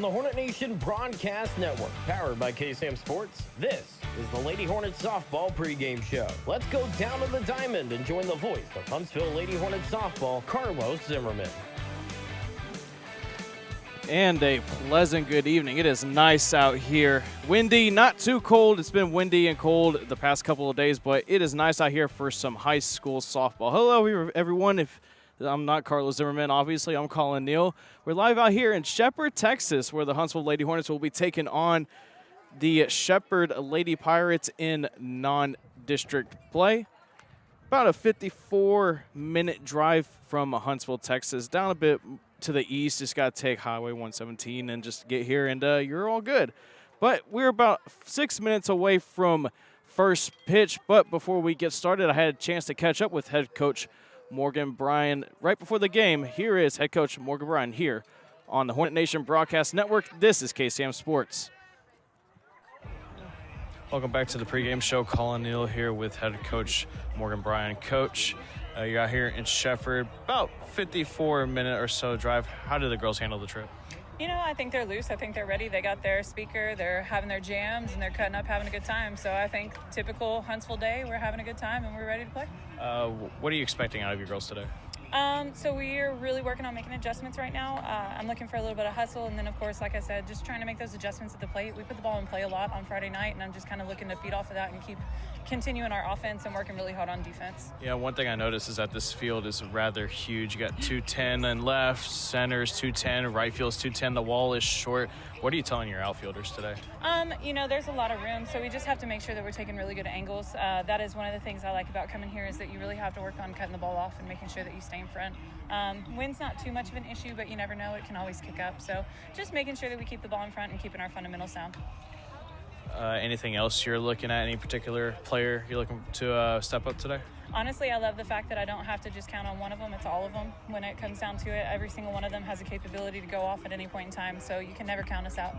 the Hornet Nation Broadcast Network, powered by KSAM Sports. This is the Lady Hornets Softball pregame show. Let's go down to the diamond and join the voice of Huntsville Lady Hornets Softball, Carlos Zimmerman. And a pleasant good evening. It is nice out here. Windy, not too cold. It's been windy and cold the past couple of days, but it is nice out here for some high school softball. Hello, everyone. If I'm not Carlos Zimmerman, obviously. I'm Collin Neill. We're live out here in Shepherd, Texas, where the Huntsville Lady Hornets will be taking on the Shepherd Lady Pirates in non-district play. About a 54-minute drive from Huntsville, Texas, down a bit to the east. Just got to take Highway 117 and just get here, and you're all good. But we're about 6 minutes away from first pitch. But before we get started, I had a chance to catch up with head coach Morgan Bryan right before the game. Here is head coach Morgan Bryan here on the Hornet Nation Broadcast Network. This is KSAM Sports. Welcome back to the pregame show. Collin Neill here with head coach Morgan Bryan. Coach, you're out here in Shepherd, about 54-minute or so drive. How did the girls handle the trip? You know, I think they're loose. I think they're ready. They got their speaker. They're having their jams, and they're cutting up, having a good time. So I think typical Huntsville day, we're having a good time, and we're ready to play. What are you expecting out of your girls today? So we're really working on making adjustments right now. I'm looking for a little bit of hustle, and then, of course, like I said, just trying to make those adjustments at the plate. We put the ball in play a lot on Friday night, and I'm just kind of looking to feed off of that and keep continuing our offense and working really hard on defense. Yeah, one thing I noticed is that this field is rather huge. You got 210 and left, center's 210, right field's 210. The wall is short. What are you telling your outfielders today? You know, there's a lot of room, so we just have to make sure that we're taking really good angles. That is one of the things I like about coming here is that you really have to work on cutting the ball off and making sure that you stay in front. Wind's not too much of an issue, but you never know. It can always kick up. So just making sure that we keep the ball in front and keeping our fundamentals sound. Anything else you're looking at? Any particular player you're looking to step up today? Honestly, I love the fact that I don't have to just count on one of them. It's all of them. When it comes down to it, every single one of them has a capability to go off at any point in time, so you can never count us out.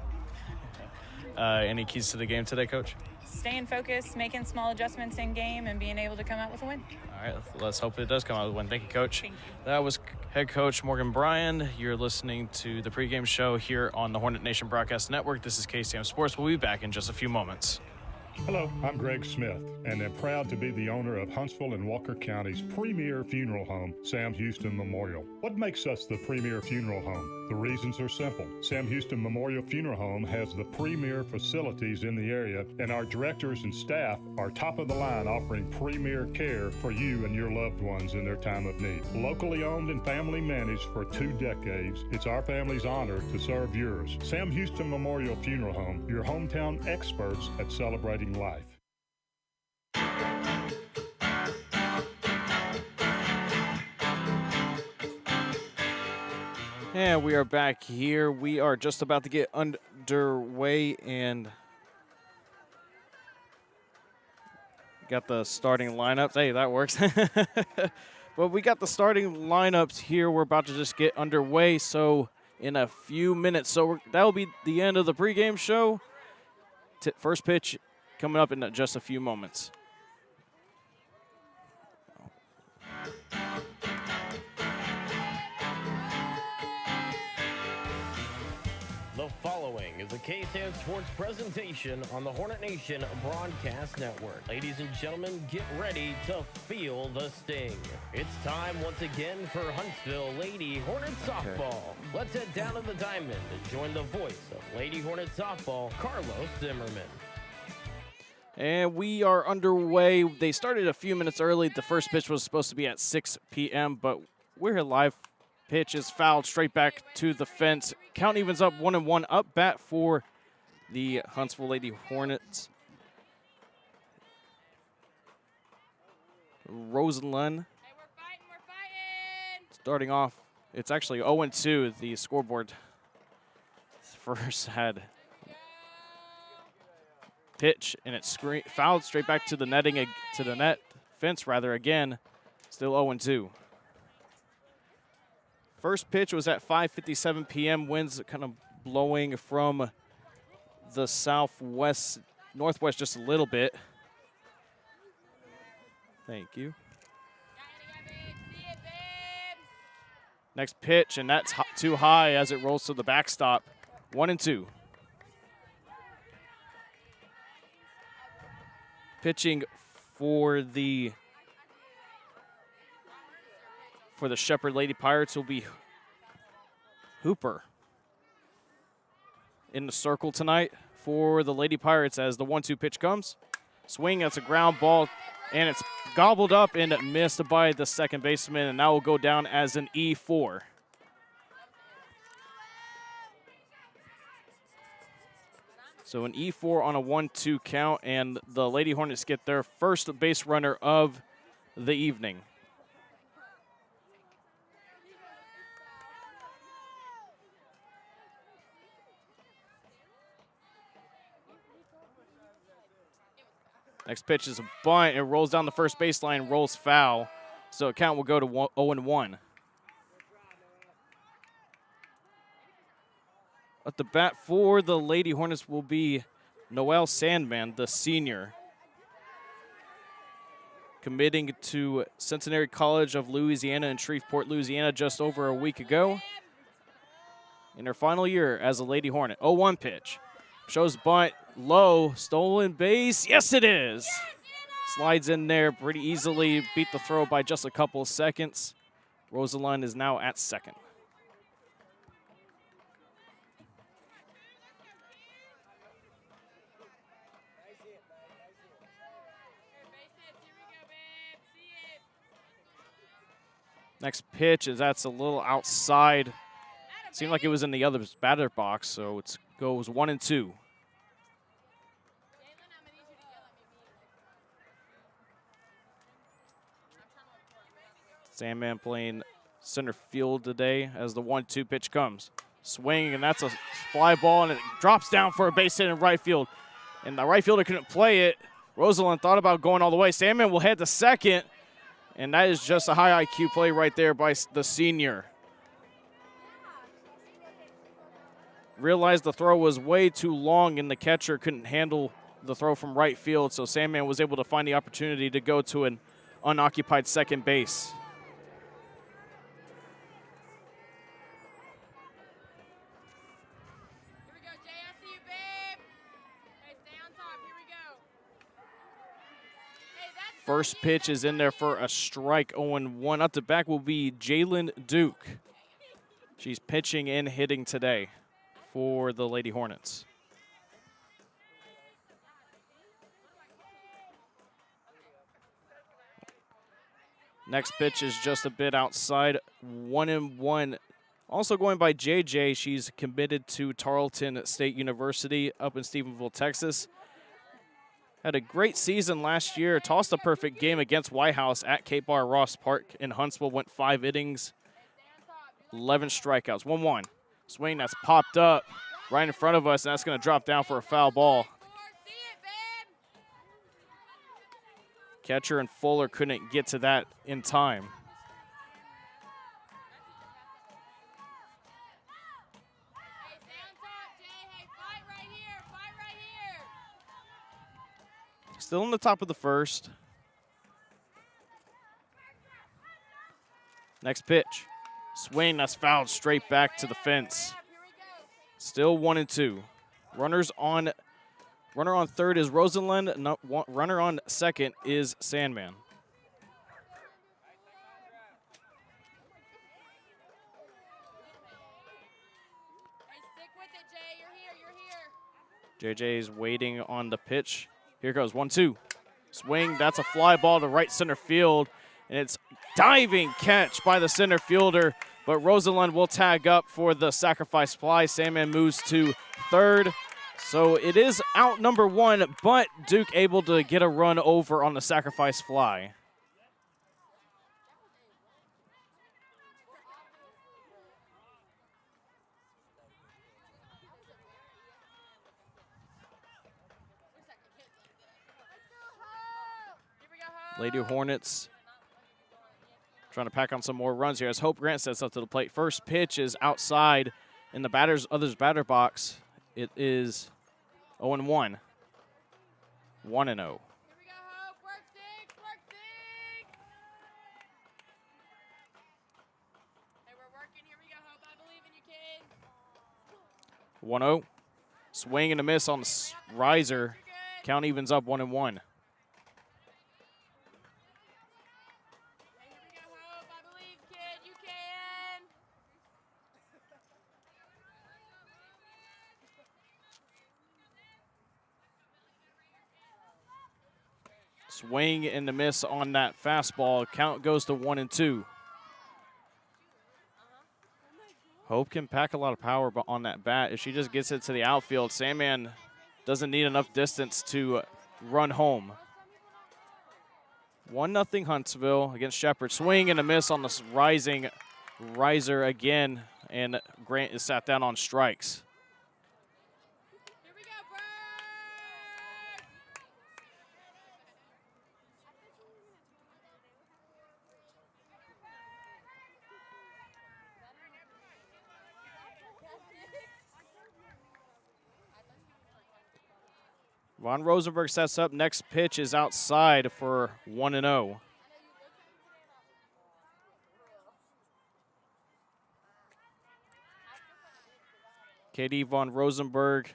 Any keys to the game today, Coach? Staying focused, making small adjustments in game, and being able to come out with a win. All right, let's hope it does come out with a win. Thank you, Coach. Thank you. That was head coach Morgan Bryan. You're listening to the pregame show here on the Hornet Nation Broadcast Network. This is KSAM Sports. We'll be back in just a few moments. Hello, I'm Greg Smith, and am proud to be the owner of Huntsville and Walker County's premier funeral home, Sam Houston Memorial. What makes us the premier funeral home? The reasons are simple. Sam Houston Memorial Funeral Home has the premier facilities in the area, and our directors and staff are top of the line, offering premier care for you and your loved ones in their time of need. Locally owned and family managed for 2 decades, it's our family's honor to serve yours. Sam Houston Memorial Funeral Home, your hometown experts at celebrating life. And we are back here. We are just about to get underway and got the starting lineups. Hey, that works. But we got the starting lineups here. We're about to just get underway. So in a few minutes, that will be the end of the pregame show. First pitch coming up in just a few moments. The following is a KSAM Sports presentation on the Hornet Nation Broadcast Network. Ladies and gentlemen, get ready to feel the sting. It's time once again for Huntsville Lady Hornet Softball. Let's head down to the diamond and join the voice of Lady Hornet Softball, Carlos Zimmerman. And we are underway. They started a few minutes early. The first pitch was supposed to be at 6 p.m., but we're here live. Pitch is fouled straight back to the fence. Count evens up 1-1. Up bat for the Huntsville Lady Hornets. Rosenlund. Hey, we're fighting. Starting off, it's actually 0-2. The scoreboard first had pitch, and it's fouled straight back to the netting, to the net fence rather again. Still 0-2. First pitch was at 5:57 p.m. Winds kind of blowing from the northwest just a little bit. Thank you. Next pitch, and that's too high as it rolls to the backstop. 1-2. Pitching for the Shepherd Lady Pirates will be Hooper. In the circle tonight for the Lady Pirates as the 1-2 pitch comes. Swing, that's a ground ball, and it's gobbled up and missed by the second baseman, and now will go down as an E4. So an E4 on a 1-2 count, and the Lady Hornets get their first base runner of the evening. Next pitch is a bunt. It rolls down the first baseline, rolls foul. So a count will go to 0-1. At the bat for the Lady Hornets will be Noelle Sandman, the senior, committing to Centenary College of Louisiana in Shreveport, Louisiana just over a week ago. In her final year as a Lady Hornet. 0-1 pitch. Shows bunt, low, stolen base. Yes, it is. Slides in there pretty easily, beat the throw by just a couple of seconds. Rosalind is now at second. Next pitch that's a little outside. Seemed like it was in the other batter box, so it goes 1-2. Sandman playing center field today as the 1-2 pitch comes. Swing, and that's a fly ball, and it drops down for a base hit in right field. And the right fielder couldn't play it. Rosalind thought about going all the way. Sandman will head to second, and that is just a high IQ play right there by the senior. Realized the throw was way too long, and the catcher couldn't handle the throw from right field, so Sandman was able to find the opportunity to go to an unoccupied second base. First pitch is in there for a strike, 0-1. Up to bat will be Jalen Duke. She's pitching and hitting today for the Lady Hornets. Next pitch is just a bit outside, 1-1. Also going by JJ, she's committed to Tarleton State University up in Stephenville, Texas. Had a great season last year, tossed a perfect game against White House at Cape Bar Ross Park in Huntsville, went 5 innings, 11 strikeouts, 1-1. Swing that's popped up right in front of us, and that's going to drop down for a foul ball. Catcher and Fuller couldn't get to that in time. Still in the top of the first. Next pitch. Swing, that's fouled straight back to the fence. Still 1-2. Runner on third is Rosalind. Runner on second is Sandman. JJ's waiting on the pitch. Here goes 1-2. Swing, that's a fly ball to right center field, and it's diving catch by the center fielder, but Rosalind will tag up for the sacrifice fly. Sandman moves to third. So it is out number 1, but Duke able to get a run over on the sacrifice fly. Lady Hornets trying to pack on some more runs here as Hope Grant steps up to the plate. First pitch is outside in the other's batter box. It is 0-1. 1-0. 1-0. Swing and a miss on the riser. Count evens up 1-1. Swing and a miss on that fastball. Count goes to 1-2. Hope can pack a lot of power on that bat. If she just gets it to the outfield, Sandman doesn't need enough distance to run home. 1-0 Huntsville against Shepherd. Swing and a miss on the rising riser again, and Grant is sat down on strikes. Von Rosenberg sets up. Next pitch is outside for 1-0. KD Von Rosenberg,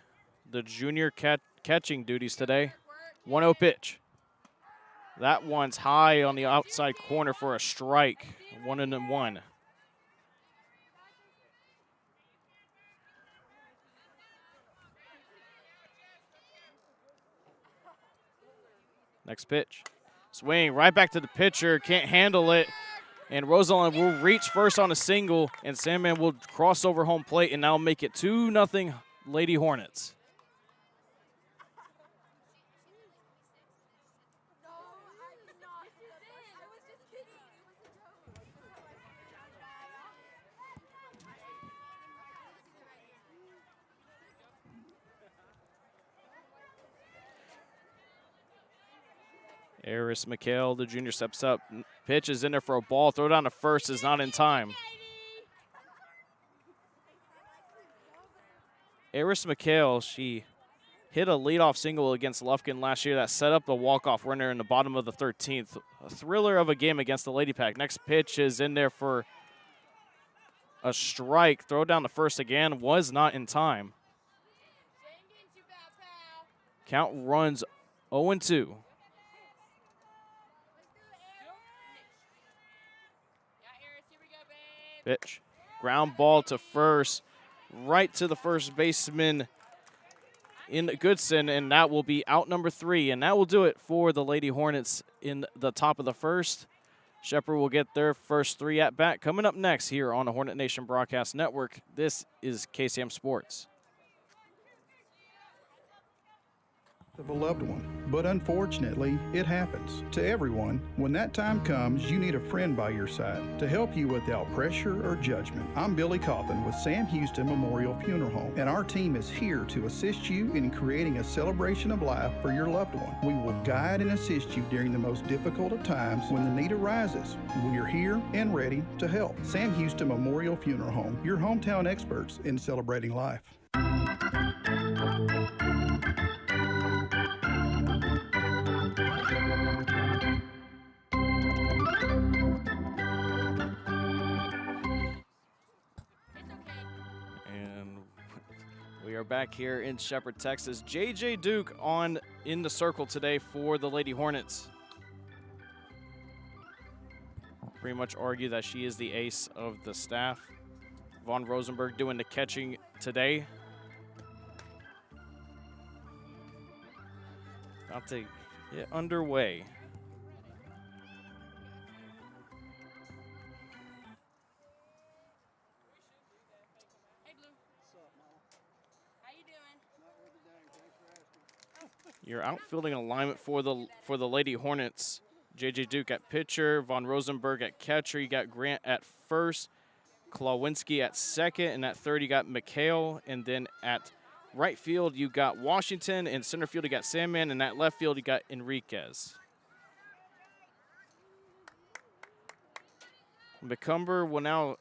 the junior catching duties today. 1-0 pitch. That one's high on the outside corner for a strike. 1-1. Next pitch. Swing right back to the pitcher. Can't handle it. And Rosalind will reach first on a single, and Sandman will cross over home plate and now make it 2-0 Lady Hornets. Eris McHale, the junior, steps up. Pitch is in there for a ball. Throw down to first is not in time. Eris McHale, she hit a leadoff single against Lufkin last year that set up the walk-off runner in the bottom of the 13th. A thriller of a game against the Lady Pack. Next pitch is in there for a strike. Throw down to first again was not in time. Count runs 0-2. Pitch. Ground ball to first, right to the first baseman in Goodson, and that will be out number 3. And that will do it for the Lady Hornets in the top of the first. Shepherd will get their first 3 at bat. Coming up next here on the Hornet Nation Broadcast Network, this is KSAM Sports. Of a loved one, but unfortunately, it happens to everyone. When that time comes, you need a friend by your side to help you without pressure or judgment. I'm Billy Coffin with Sam Houston Memorial Funeral Home, and our team is here to assist you in creating a celebration of life for your loved one. We will guide and assist you during the most difficult of times when the need arises. We are here and ready to help. Sam Houston Memorial Funeral Home, your hometown experts in celebrating life. We are back here in Shepherd, Texas. J.J. Duke in the circle today for the Lady Hornets. Pretty much argue that she is the ace of the staff. Von Rosenberg doing the catching today. About to get underway. Your outfielding alignment for the Lady Hornets. J.J. Duke at pitcher, Von Rosenberg at catcher. You got Grant at first, Klawinski at second, and at third you got McHale. And then at right field you got Washington, and center field you got Sandman, and at left field you got Enriquez. McCumber will now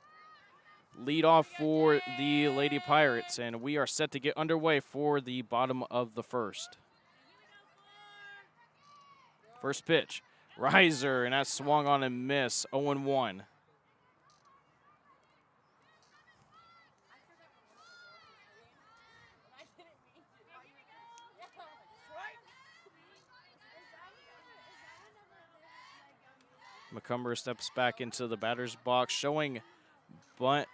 lead off for the Lady Pirates, and we are set to get underway for the bottom of the first. First pitch, riser, and that swung on and miss, 0-1. McCumber steps back into the batter's box, showing bunt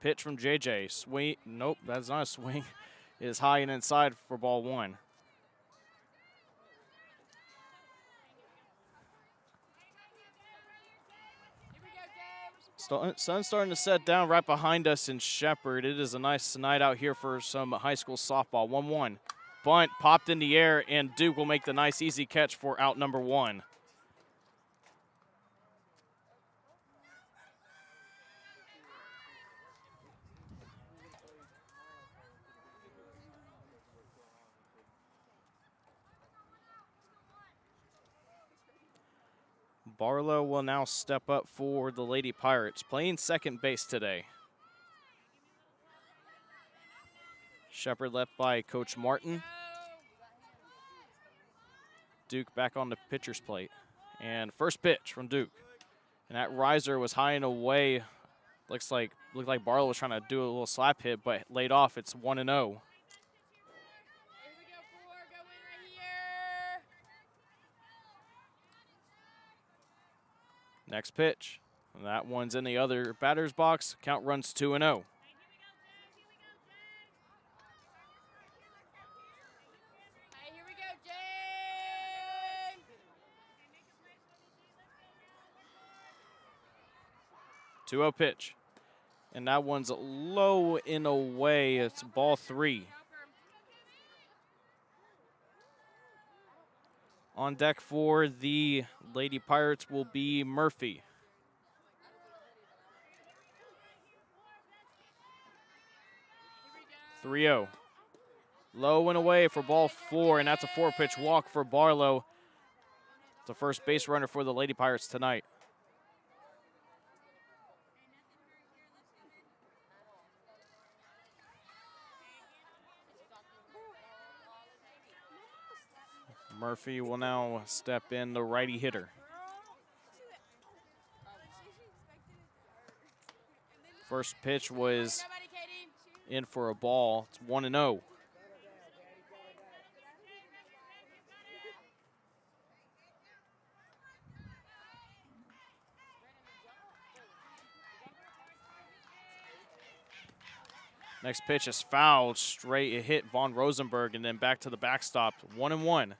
pitch from JJ. Swing, nope, that's not a swing. It is high and inside for ball 1. Sun's starting to set down right behind us in Shepherd. It is a nice night out here for some high school softball. 1-1. Bunt popped in the air, and Duke will make the nice easy catch for out number 1. Barlow will now step up for the Lady Pirates, playing second base today. Shepherd left by Coach Martin. Duke back on the pitcher's plate. And first pitch from Duke. And that riser was high and away. Looked like Barlow was trying to do a little slap hit, but laid off. It's 1-0. Next pitch. And that one's in the other batter's box. Count runs 2-0. Here we go, James. 2-0 pitch. And that one's low and away. It's ball 3. On deck for the Lady Pirates will be Murphy. Here we go. 3-0. Low and away for ball 4, and that's a 4-pitch walk for Barlow. The first base runner for the Lady Pirates tonight. Murphy will now step in, the righty hitter. First pitch was in for a ball. It's 1-0. Next pitch is fouled straight. It hit Von Rosenberg and then back to the backstop. 1-1.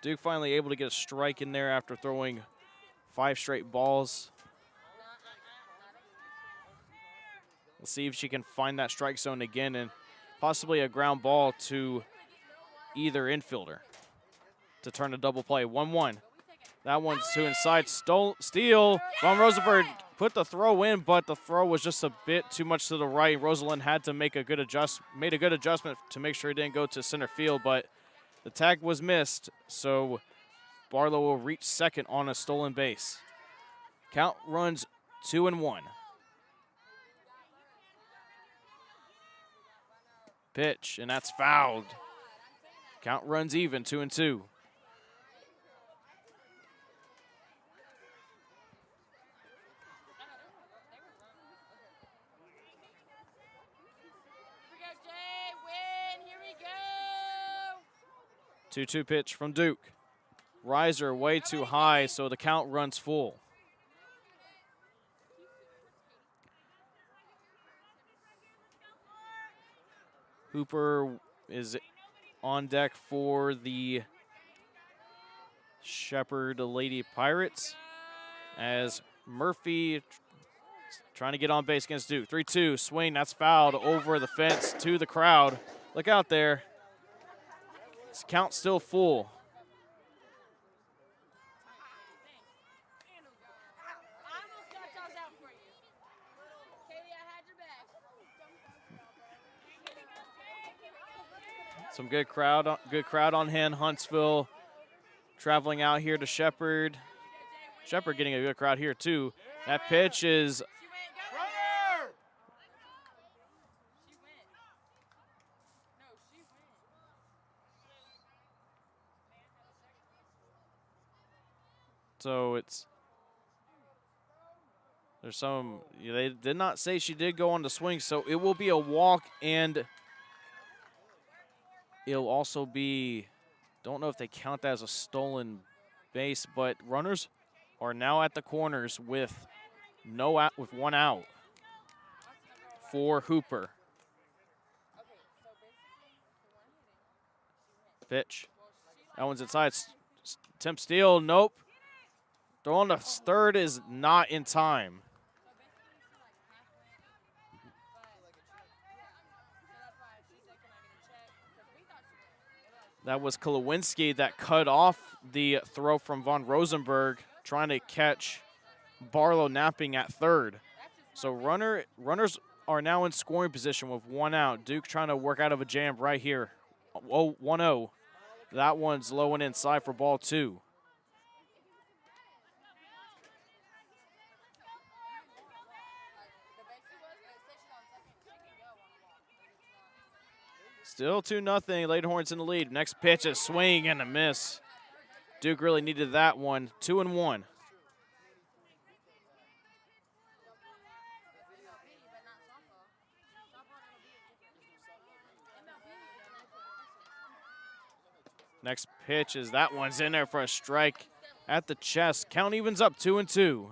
Duke finally able to get a strike in there after throwing 5 straight balls. Let's see if she can find that strike zone again and possibly a ground ball to either infielder to turn a double play. 1-1. That one's to inside. Steal. Von Rosenberg put the throw in, but the throw was just a bit too much to the right. Rosalind had to make a good adjustment to make sure it didn't go to center field, but the tag was missed, so Barlow will reach second on a stolen base. Count runs 2-1. Pitch, and that's fouled. Count runs even, 2-2. Here we go. 2-2 pitch from Duke. Riser way too high, so the count runs full. Hooper is on deck for the Shepherd Lady Pirates as Murphy trying to get on base against Duke. 3-2 swing, that's fouled over the fence to the crowd. Look out there. This count's still full. Some good crowd on hand. Huntsville traveling out here to Shepherd. Shepherd getting a good crowd here too. That pitch is there's some, they did not say she did go on the swing, so it will be a walk, and it'll also be, don't know if they count that as a stolen base, but runners are now at the corners with with 1 out for Hooper. Pitch. That one's inside. Attempt steal. Nope. Throw on the third is not in time. That was Kolowinski that cut off the throw from Von Rosenberg, trying to catch Barlow napping at third. So runners are now in scoring position with 1 out. Duke trying to work out of a jam right here. 1-0. That one's low and inside for ball 2. Still 2-0. Lady Hornets in the lead. Next pitch, a swing and a miss. Duke really needed that one. 2-1. Next pitch is that one's in there for a strike at the chest. Count evens up 2-2.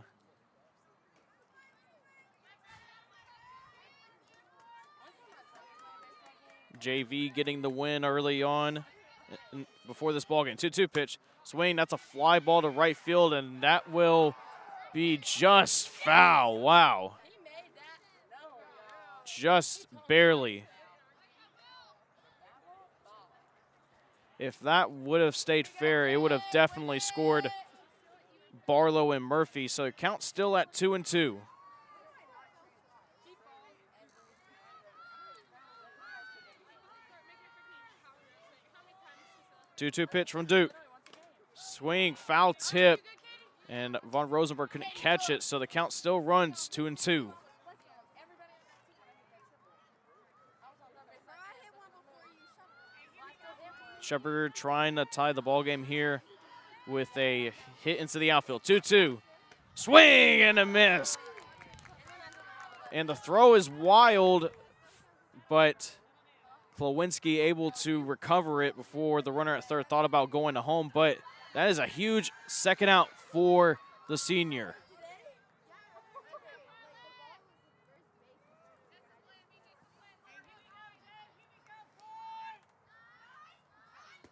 JV getting the win early on before this ballgame. 2-2 pitch. Swing, that's a fly ball to right field, and that will be just foul. Wow. Just barely. If that would have stayed fair, it would have definitely scored Barlow and Murphy. So the count's still at 2-2. Two-two pitch from Duke. Swing, foul tip, and Von Rosenberg couldn't catch it, so the count still runs 2-2. Shepard trying to tie the ball game here with a hit into the outfield. 2-2. Swing and a miss. And the throw is wild, but Klowinski able to recover it before the runner at third thought about going to home, but that is a huge second out for the senior.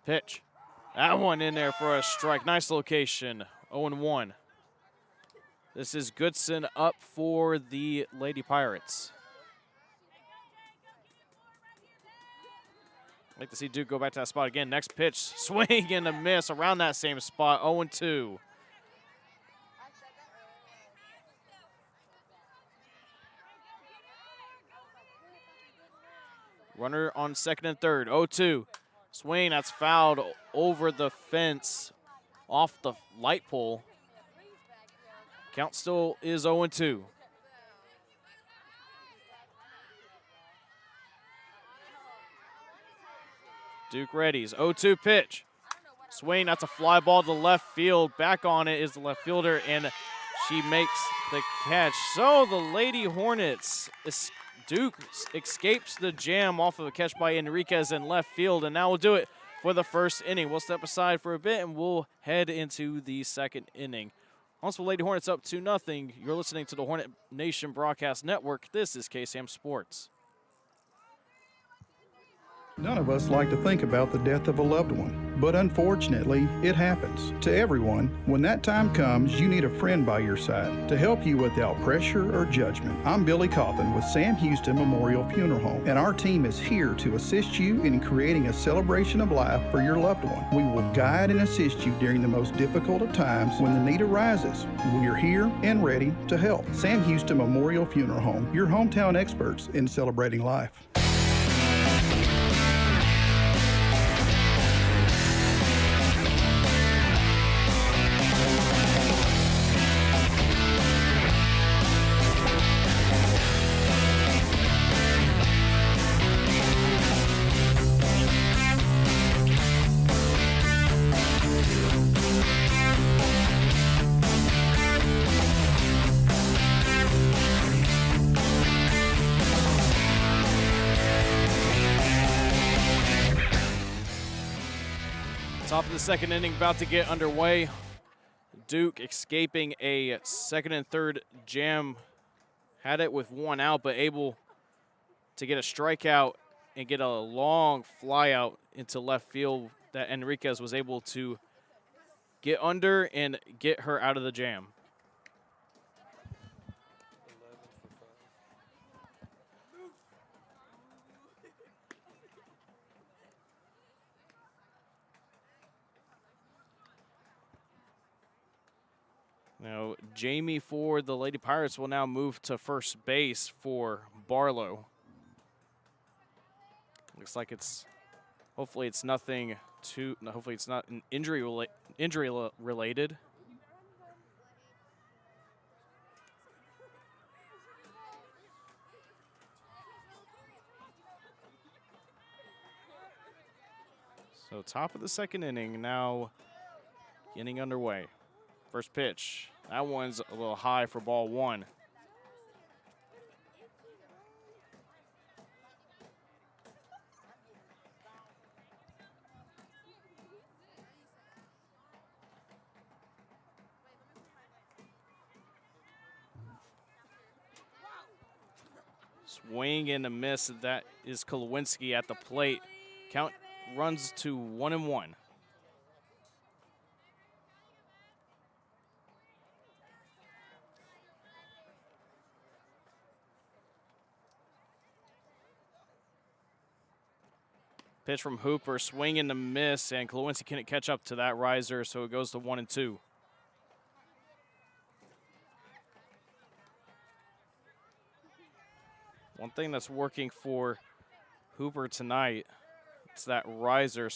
Pitch. That one in there for a strike. Nice location. 0-1. This is Goodson up for the Lady Pirates. I'd like to see Duke go back to that spot again. Next pitch, swing and a miss around that same spot, 0-2. Runner on second and third, 0-2. Swing, that's fouled over the fence, off the light pole. Count still is 0-2. Duke readies, 0-2 pitch. Swing, that's a fly ball to left field. Back on it is the left fielder, and she makes the catch. So the Lady Hornets, Duke escapes the jam off of a catch by Enriquez in left field, and now we'll do it for the first inning. We'll step aside for a bit, and we'll head into the second inning. Huntsville Lady Hornets up 2-0. You're listening to the Hornet Nation Broadcast Network. This is KSAM Sports. None of us like to think about the death of a loved one, but unfortunately, it happens to everyone. When that time comes, you need a friend by your side to help you without pressure or judgment. I'm Billy Collin with Sam Houston Memorial Funeral Home, and our team is here to assist you in creating a celebration of life for your loved one. We will guide and assist you during the most difficult of times when the need arises. We are here and ready to help. Sam Houston Memorial Funeral Home, your hometown experts in celebrating life. Top of the second inning about to get underway. Duke escaping a second and third jam. Had it with one out, but able to get a strikeout and get a long fly out into left field that Enriquez was able to get under and get her out of the jam. Now, Jamie for the Lady Pirates will now move to first base for Barlow. Looks like hopefully it's nothing hopefully it's not an injury related. So top of the second inning now getting underway. First pitch. That one's a little high for ball one. Swing and a miss. That is Kolowinski at the plate. Count runs to 1-1. Pitch from Hooper, swing and a miss, and Kolowinski couldn't catch up to that riser, so it goes to 1-2. One thing that's working for Hooper tonight, it's that riser,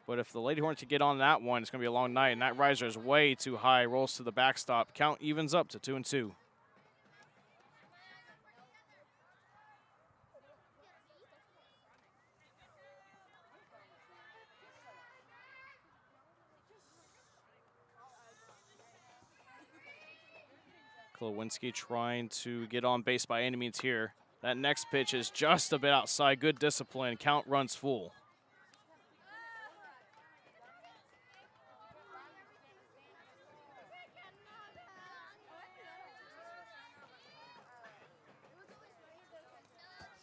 but if the Lady Hornets can get on that one, it's going to be a long night, and that riser is way too high, rolls to the backstop. Count evens up to 2-2. Kolowinski trying to get on base by any means here. That next pitch is just a bit outside. Good discipline. Count runs full.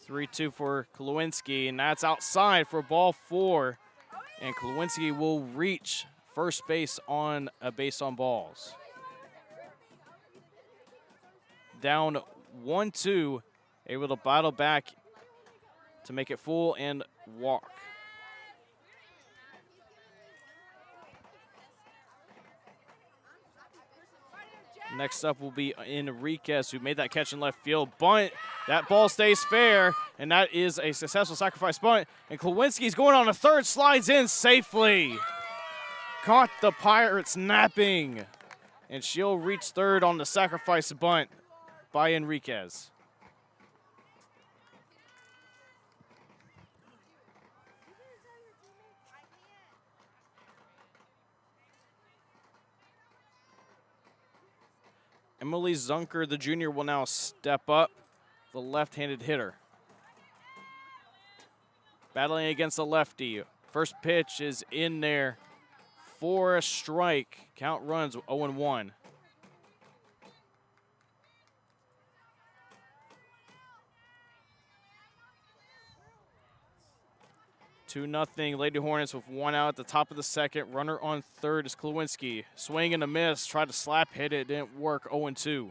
(3-2) for Kolowinski, and that's outside for ball four. And Kolowinski will reach first base on a base on balls. Down 1-2, able to battle back to make it full and walk. Next up will be Enriquez, who made that catch in left field. Bunt, that ball stays fair, and that is a successful sacrifice bunt. And Kolowinski's going on a third, slides in safely. Caught the Pirates napping, and she'll reach third on the sacrifice bunt by Enriquez. Emily Zunker, the junior, will now step up, the left-handed hitter. Battling against the lefty. First pitch is in there for a strike. Count runs 0-1. 2-0 Lady Hornets with one out at the top of the second. Runner on third is Kolowinski. Swing and a miss. Tried to slap hit it. Didn't work. 0-2.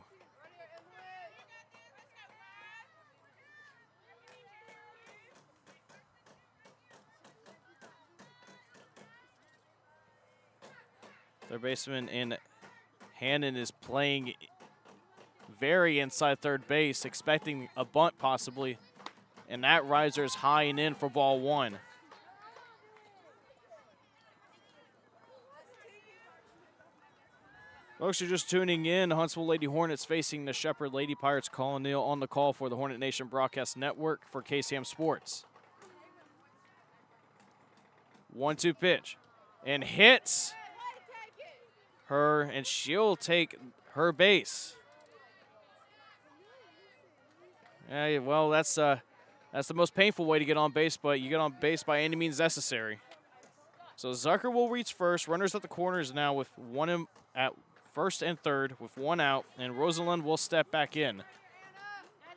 Their baseman in Hannon is playing very inside third base, expecting a bunt possibly. And that riser is high and in for ball one. Folks, you're just tuning in. Huntsville Lady Hornets facing the Shepherd Lady Pirates. Collin, Neill on the call for the Hornet Nation Broadcast Network for KSAM Sports. 1-2 pitch. And hits her, and she'll take her base. Yeah, well, that's the most painful way to get on base, but you get on base by any means necessary. So Zucker will reach first. Runners at the corners now with at first and third with 1 out, and Rosenlund will step back in. That's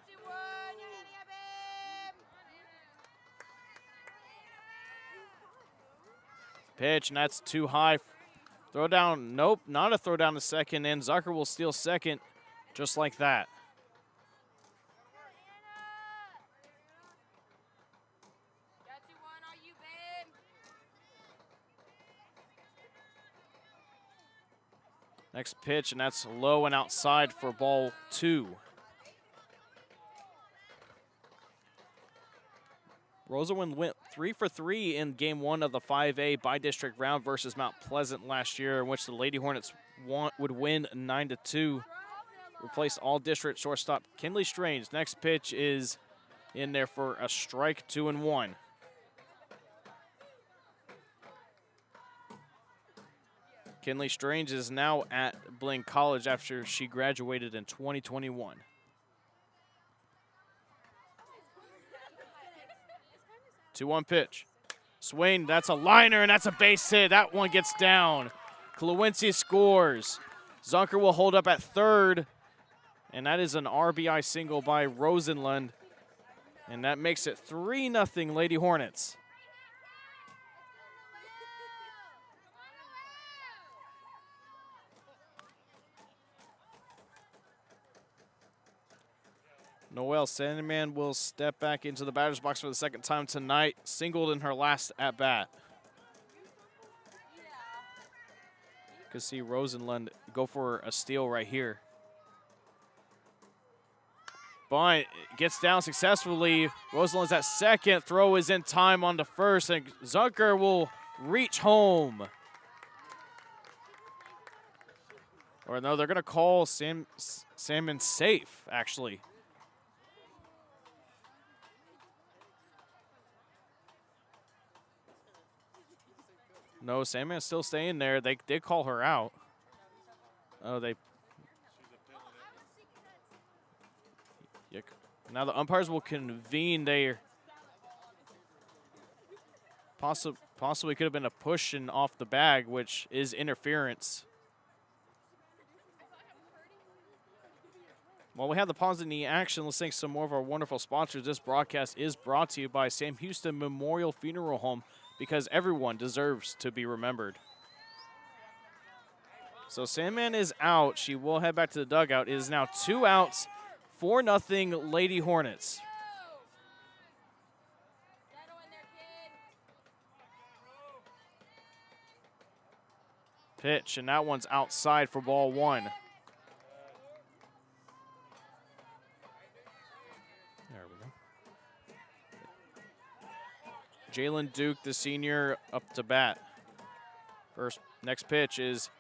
it, one. You're hitting up him. Pitch, and that's too high. Throw down, nope, not a throw down to second, and Zucker will steal second just like that. That's it, one. Are you, babe? Next pitch, and that's low and outside for ball 2. Rosenlund went 3 for 3 in game 1 of the 5A bi-district round versus Mount Pleasant last year, in which the Lady Hornets would win 9-2. Replaced all-district shortstop Kinley Strange. Next pitch is in there for a strike, 2-1. Kinley Strange is now at Blaine College after she graduated in 2021. Two-one pitch. Swing, that's a liner, and that's a base hit. That one gets down. Kluwency scores. Zunker will hold up at third, and that is an RBI single by Rosenlund, and that makes it 3-0 Lady Hornets. Noelle Sandman will step back into the batter's box for the second time tonight. Singled in her last at-bat. You can see Rosenlund go for a steal right here. Bunt gets down successfully. Rosenlund's at second. Throw is in time on the first, and Zunker will reach home. Or no, they're going to call Salmon safe, actually. No, Sandman's still staying there. They did call her out. Oh, they. Yeah. Now the umpires will convene. They possibly could have been a push and off the bag, which is interference. While we have the pause in the action, let's thank some more of our wonderful sponsors. This broadcast is brought to you by Sam Houston Memorial Funeral Home, because everyone deserves to be remembered. So Sandman is out. She will head back to the dugout. It is now 2 outs, 4-0 Lady Hornets. Settle in there, kid. Pitch, and that one's outside for ball 1. There we go. Jalen Duke, the senior, up to bat. Next pitch is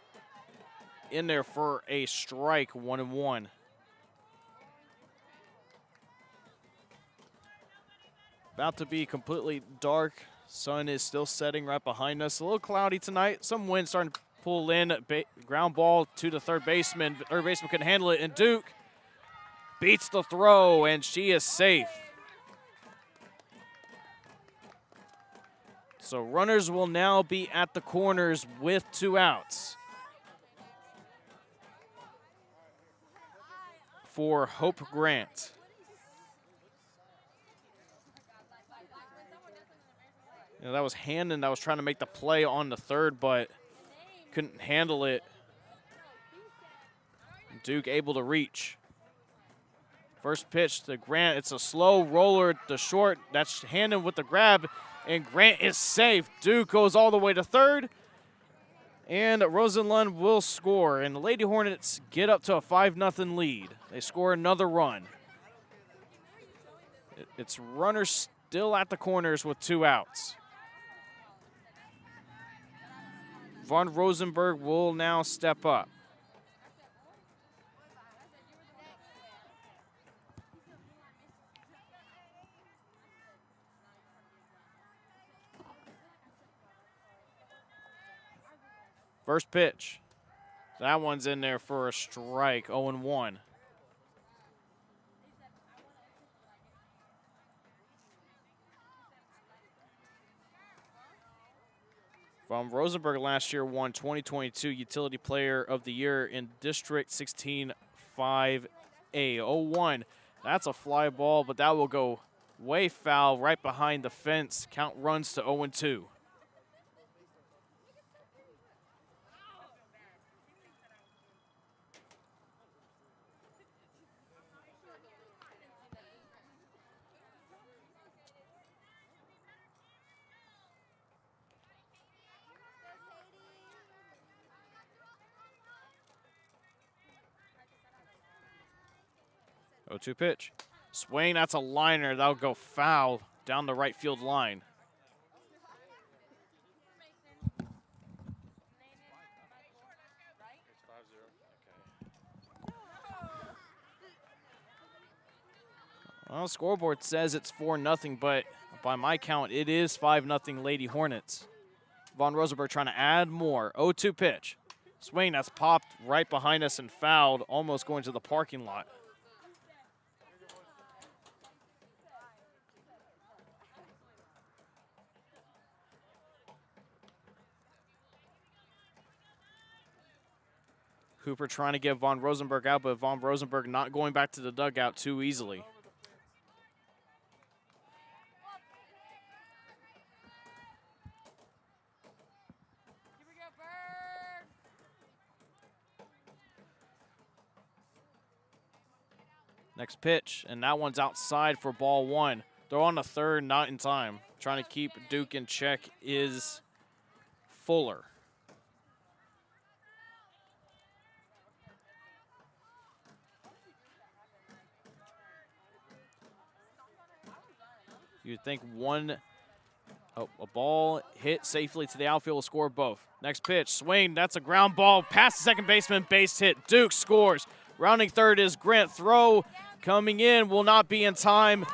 in there for a strike, 1-1. About to be completely dark. Sun is still setting right behind us. A little cloudy tonight. Some wind starting to pull in. Ground ball to the third baseman. Third baseman couldn't handle it, and Duke beats the throw, and she is safe. So runners will now be at the corners with 2 outs. For Hope Grant. You know, that was Hannon that was trying to make the play on the third, but couldn't handle it. Duke able to reach. First pitch to Grant. It's a slow roller to short. That's Hannon with the grab, and Grant is safe. Duke goes all the way to third, and Rosenlund will score, and the Lady Hornets get up to a 5-0 lead. They score another run. It's runners still at the corners with 2 outs. Von Rosenberg will now step up. First pitch. That one's in there for a strike, 0-1. Von Rosenberg last year won 2022 Utility Player of the Year in District 16 5A. 0-1. That's a fly ball, but that will go way foul right behind the fence. Count runs to 0-2. Oh, 2 pitch. Swing, that's a liner. That'll go foul down the right field line. Well, scoreboard says it's 4-0, but by my count, it is 5-0 Lady Hornets. Von Rosenberg trying to add more. 0-2 pitch. Swing, that's popped right behind us and fouled, almost going to the parking lot. Hooper trying to get Von Rosenberg out, but Von Rosenberg not going back to the dugout too easily. Next pitch, and that one's outside for ball 1. Throw on the third, not in time. Trying to keep Duke in check is Fuller. You'd think a ball hit safely to the outfield will score both. Next pitch, swing, that's a ground ball past the second baseman, base hit. Duke scores. Rounding third is Grant. Throw coming in will not be in time,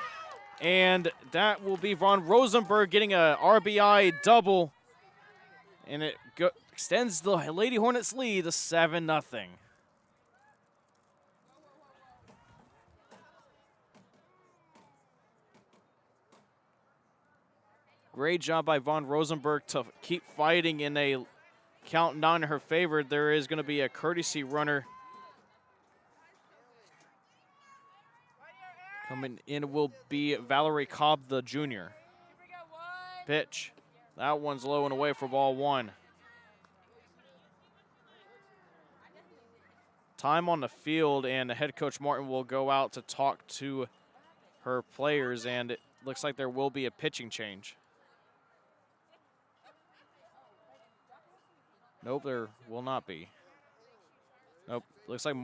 and that will be Von Rosenberg getting a RBI double, and it extends the Lady Hornets lead to 7-0. Great job by Von Rosenberg to keep fighting in a count not in her favor. There is going to be a courtesy runner. Coming in will be Valerie Cobb, the junior. Pitch. That one's low and away for ball 1. Time on the field, and head coach Martin will go out to talk to her players, and it looks like there will be a pitching change. Nope, there will not be. Nope, looks like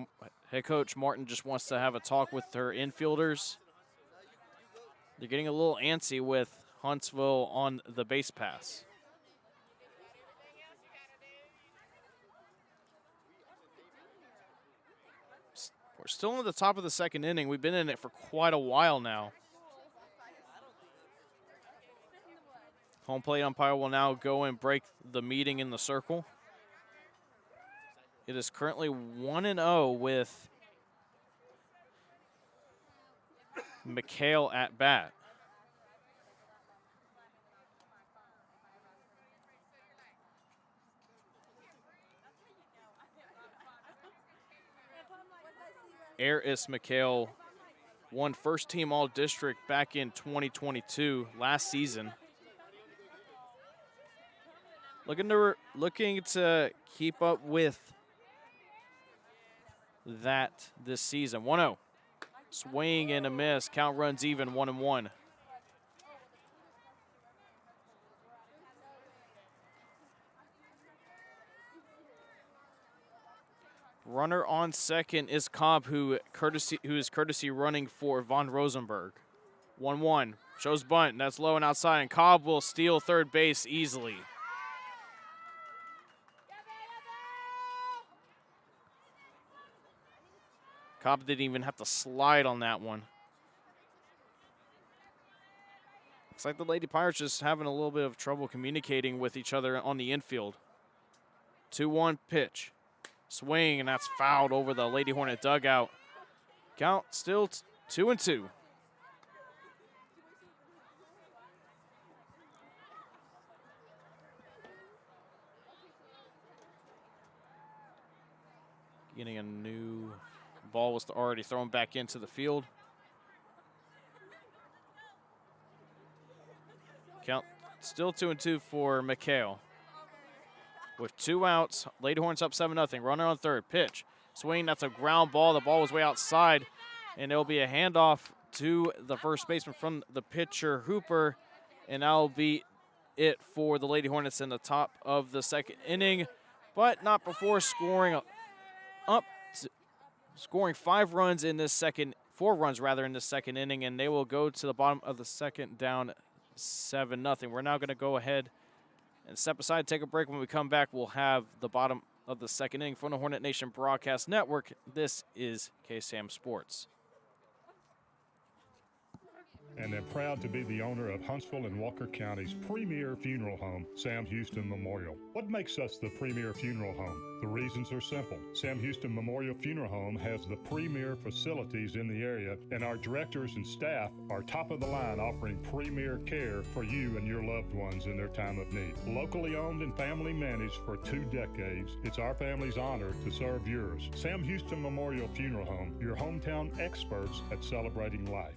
head coach Martin just wants to have a talk with her infielders. They're getting a little antsy with Huntsville on the base pass. We're still in the top of the second inning. We've been in it for quite a while now. Home plate umpire will now go and break the meeting in the circle. It is currently 1-0 with McHale at bat. Eris McHale won first team all-district back in 2022, last season. Looking to keep up with that this season. 1-0. Swing and a miss. Count runs even, 1-1. Runner on second is Cobb, who is courtesy running for Von Rosenberg. 1-1. Shows bunt. That's low and outside, and Cobb will steal third base easily. Cobb didn't even have to slide on that one. Looks like the Lady Pirates just having a little bit of trouble communicating with each other on the infield. 2-1 pitch. Swing, and that's fouled over the Lady Hornet dugout. Count still 2-2. getting a new ball was already thrown back into the field. Count still 2-2 for McHale. With 2 outs, Lady Hornets up 7-0. Runner on third. Pitch. Swing. That's a ground ball. The ball was way outside. And it'll be a handoff to the first baseman from the pitcher, Hooper. And that'll be it for the Lady Hornets in the top of the second inning. But not before scoring scoring 5 runs in this second, 4 runs rather in this second inning. And they will go to the bottom of the second down 7-0. We're now going to go ahead and step aside, take a break. When we come back, we'll have the bottom of the second inning from the Hornet Nation Broadcast Network. This is KSAM Sports. And they're proud to be the owner of Huntsville and Walker County's premier funeral home, Sam Houston Memorial. What makes us the premier funeral home? The reasons are simple. Sam Houston Memorial Funeral Home has the premier facilities in the area, and our directors and staff are top of the line, offering premier care for you and your loved ones in their time of need. Locally owned and family managed for 2 decades, it's our family's honor to serve yours. Sam Houston Memorial Funeral Home, your hometown experts at celebrating life.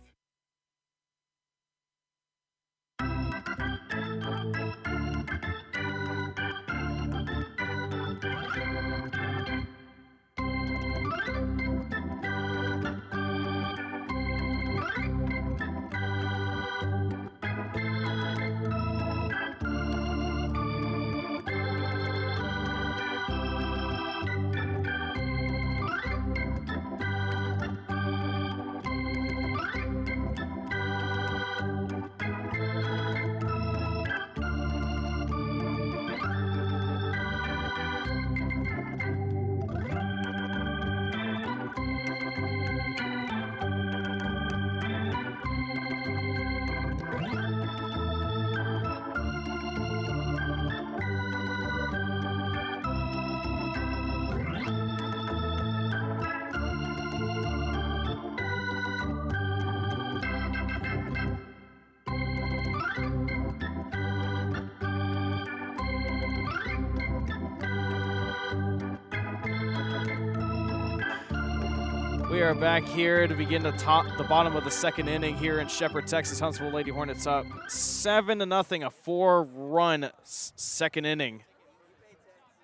We are back here to begin the bottom of the second inning here in Shepherd, Texas. Huntsville Lady Hornets up 7-0, a 4-run second inning.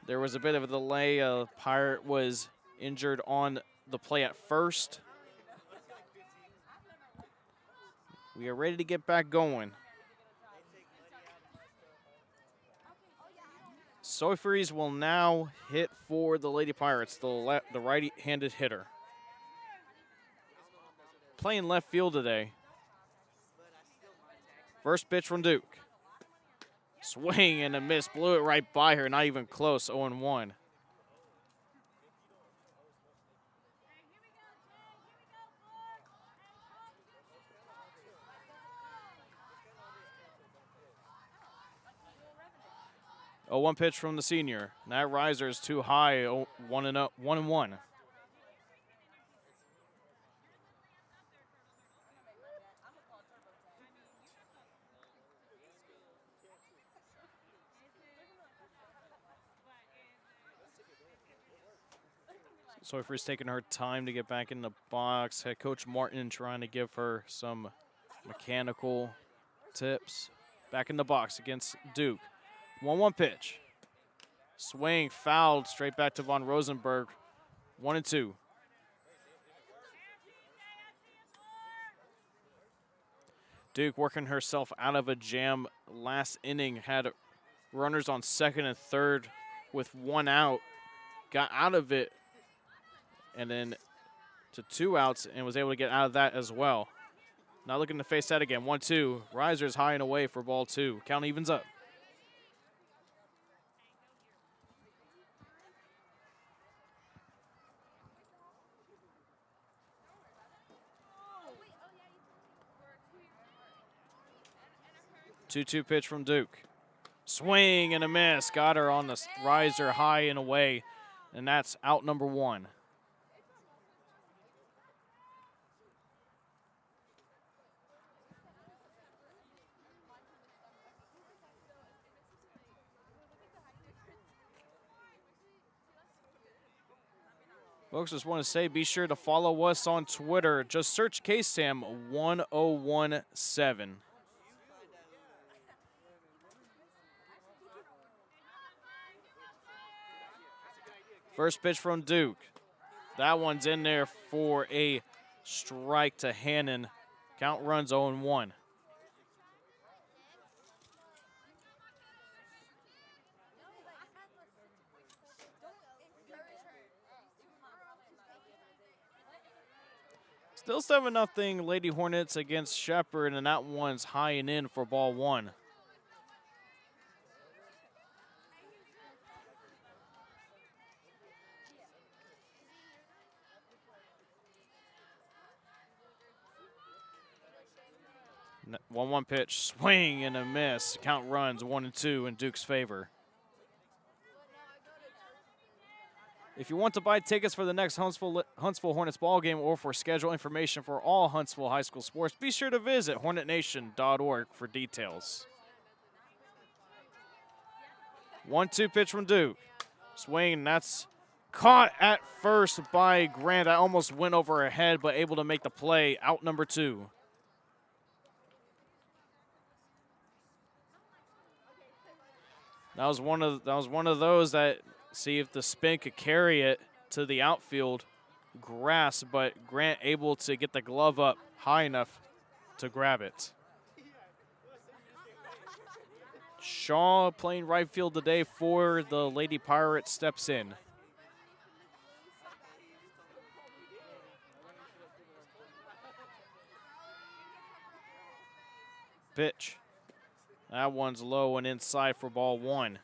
There was a bit of a delay. Pirate was injured on the play at first. We are ready to get back going. Soifries will now hit for the Lady Pirates, the righty-handed hitter. Playing left field today. First pitch from Duke. Swing and a miss. Blew it right by her. Not even close. 0-1. Oh, 1 pitch from the senior. That riser is too high. 1-1. Soifri's taking her time to get back in the box. Head coach Martin trying to give her some mechanical tips. Back in the box against Duke. 1-1 pitch. Swing, fouled, straight back to Von Rosenberg. 1-2. Duke working herself out of a jam last inning. Had runners on second and third with 1 out. Got out of it. And then to 2 outs and was able to get out of that as well. Now looking to face that again. 1-2. Riser's high and away for ball 2. Count evens up. Two-two pitch from Duke. Swing and a miss. Got her on the riser high and away. And that's out number 1. Folks, just want to say be sure to follow us on Twitter. Just search KSAM 1017. First pitch from Duke. That one's in there for a strike to Hannon. Count runs 0-1. Still 7-0 Lady Hornets against Shepherd, and that one's high and in for ball one. One pitch, swing and a miss. Count runs 1-2 in Duke's favor. If you want to buy tickets for the next Huntsville Hornets ball game or for schedule information for all Huntsville high school sports, be sure to visit hornetnation.org for details. 1-2 pitch from Duke. Swing, and that's caught at first by Grant. I almost went over her head, but able to make the play. Out number 2. That was one of those that see if the spin could carry it to the outfield grass, but Grant able to get the glove up high enough to grab it. Shaw playing right field today for the Lady Pirates steps in. Pitch. That one's low and inside for ball one.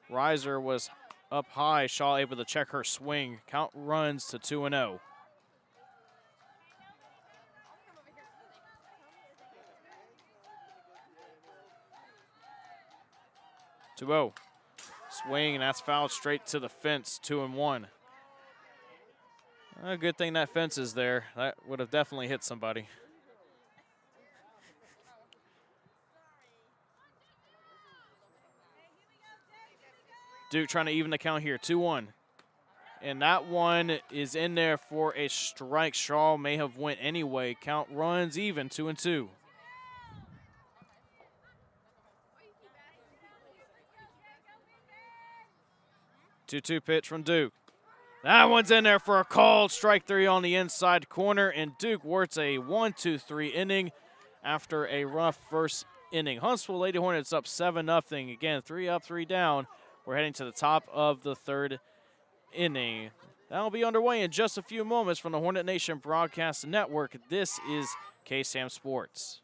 Riser was up high. Shaw able to check her swing. Count runs to 2-0. Swing, and that's fouled straight to the fence, 2-1. A good thing that fence is there. That would have definitely hit somebody. Duke trying to even the count here, 2-1. And that one is in there for a strike. Shaw may have went anyway. Count runs even, 2-2. 2-2 pitch from Duke. That one's in there for a called strike 3 on the inside corner, and Duke works a 1-2-3 inning after a rough first inning. Huntsville Lady Hornets up 7-0. Again, 3 up, 3 down. We're heading to the top of the third inning. That'll be underway in just a few moments from the Hornet Nation Broadcast Network. This is KSAM Sports.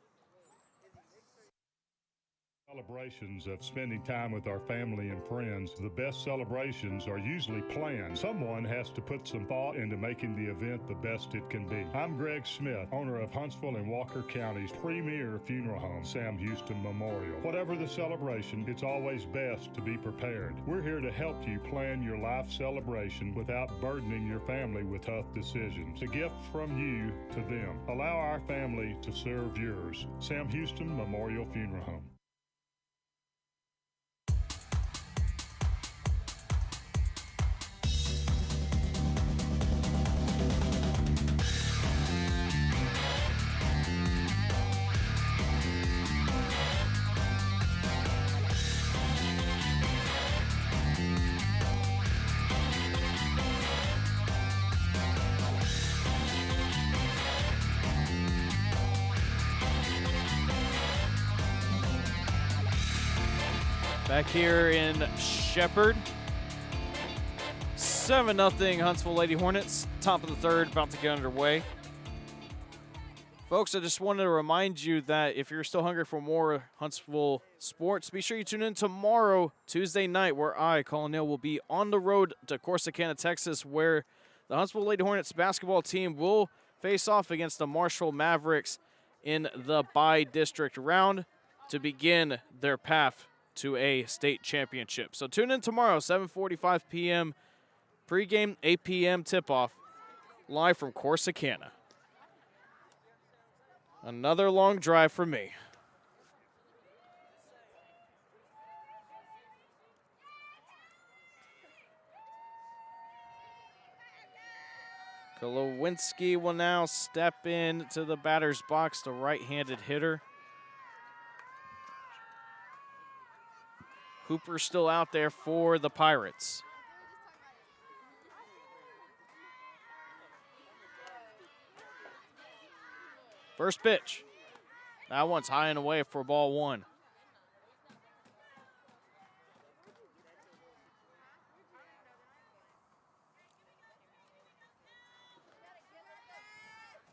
Celebrations of spending time with our family and friends, the best celebrations are usually planned. Someone has to put some thought into making the event the best it can be. I'm Greg Smith, owner of Huntsville and Walker County's premier funeral home, Sam Houston Memorial. Whatever the celebration, it's always best to be prepared. We're here to help you plan your life celebration without burdening your family with tough decisions. A gift from you to them. Allow our family to serve yours. Sam Houston Memorial Funeral Home. Back here in Shepherd, 7-0 Huntsville Lady Hornets. Top of the third, about to get underway. Folks, I just wanted to remind you that if you're still hungry for more Huntsville sports, be sure you tune in tomorrow, Tuesday night, where I, Collin Neill, will be on the road to Corsicana, Texas, where the Huntsville Lady Hornets basketball team will face off against the Marshall Mavericks in the bi-district round to begin their path to a state championship. So tune in tomorrow, 7:45 p.m. Pregame, 8 p.m. tip-off, live from Corsicana. Another long drive for me. Kolowinski will now step in to the batter's box, the right-handed hitter. Hooper still out there for the Pirates. First pitch. That one's high and away for ball one.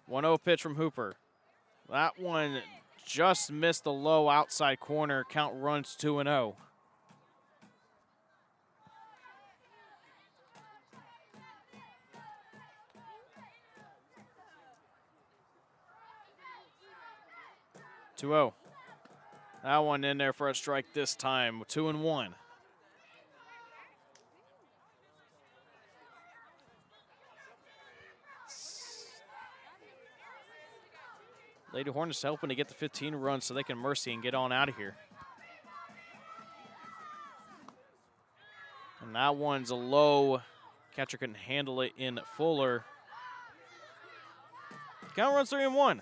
One 1-0 pitch from Hooper. That one just missed the low outside corner. Count runs 2-0. That one in there for a strike this time. 2-1. Lady Hornets helping to get the 15 runs so they can mercy and get on out of here. And that one's a low. Catcher couldn't handle it in Fuller. Count runs 3-1.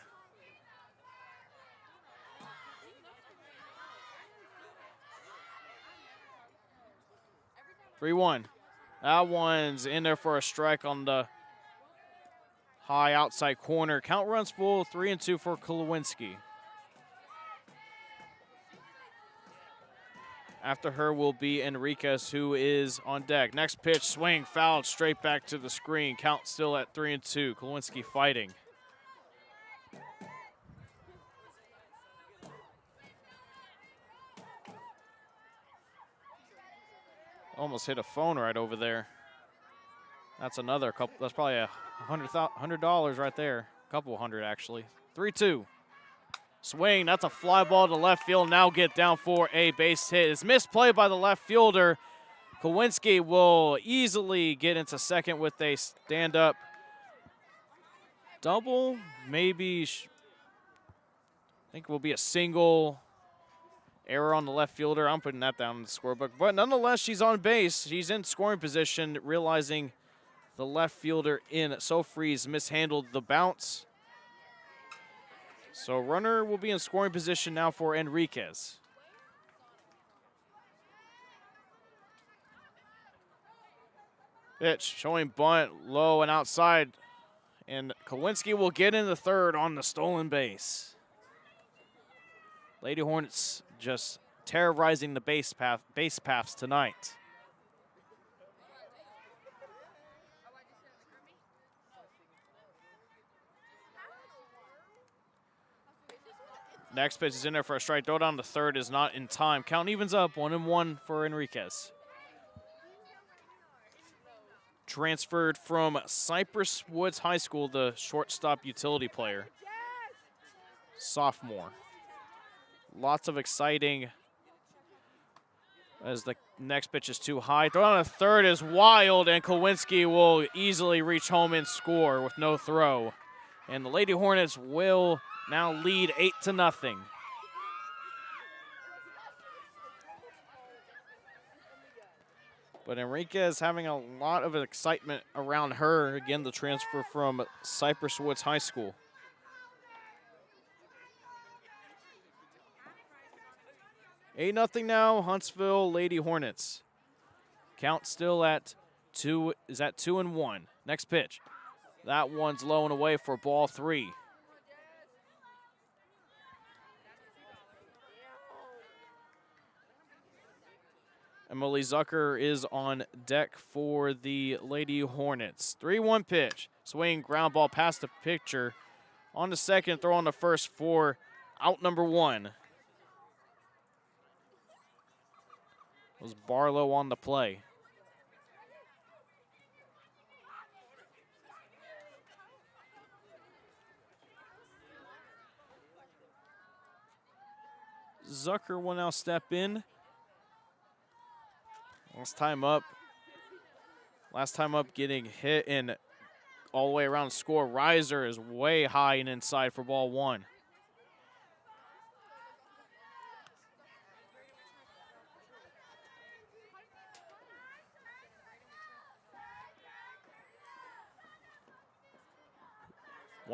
That one's in there for a strike on the high outside corner. Count runs full, 3-2 for Kolowinski. After her will be Enriquez, who is on deck. Next pitch, swing, fouled, straight back to the screen. Count still at 3-2. Kolowinski fighting. Almost hit a phone right over there. That's another couple. That's probably $100 right there. A couple hundred, actually. 3-2. Swing. That's a fly ball to left field. Now get down for a base hit. It's misplay by the left fielder. Kolowinski will easily get into second with a stand-up double. Maybe, I think it will be a single. Error on the left fielder. I'm putting that down in the scorebook. But nonetheless, she's on base. She's in scoring position, realizing the left fielder in Sofries mishandled the bounce. So runner will be in scoring position now for Enriquez. Pitch showing bunt, low and outside. And Kolowinski will get in the third on the stolen base. Lady Hornets just terrorizing the base paths tonight. Next pitch is in there for a strike. Throw down the third is not in time. Count evens up, 1-1 for Enriquez. Transferred from Cypress Woods High School, the shortstop utility player. Sophomore. Lots of exciting as the next pitch is too high. Throw on a third is wild, and Kolowinski will easily reach home and score with no throw. And the Lady Hornets will now lead 8-0. But Enriquez having a lot of excitement around her. Again, the transfer from Cypress Woods High School. 8-0 now, Huntsville Lady Hornets. Count still at 2-1. Next pitch. That one's low and away for ball 3. Emily Zucker is on deck for the Lady Hornets. 3-1 pitch. Swing, ground ball past the pitcher. On the second, throw on the first for out number 1. Was Barlow on the play. Zucker will now step in. Last time up getting hit and all the way around the score. Riser is way high and inside for ball 1.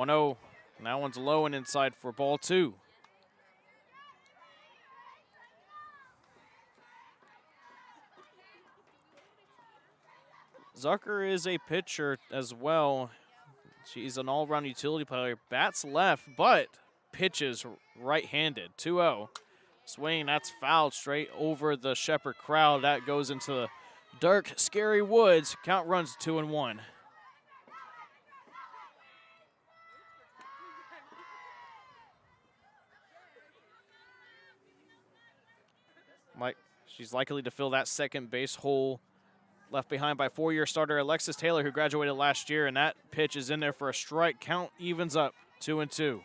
1-0. And that one's low and inside for ball 2. Zucker is a pitcher as well. She's an all-around utility player. Bats left, but pitches right-handed. 2-0. Swing, that's fouled straight over the Shepherd crowd. That goes into the dark, scary woods. Count runs 2-1. She's likely to fill that second base hole left behind by 4-year starter Alexis Taylor, who graduated last year, and that pitch is in there for a strike. Count evens up 2-2.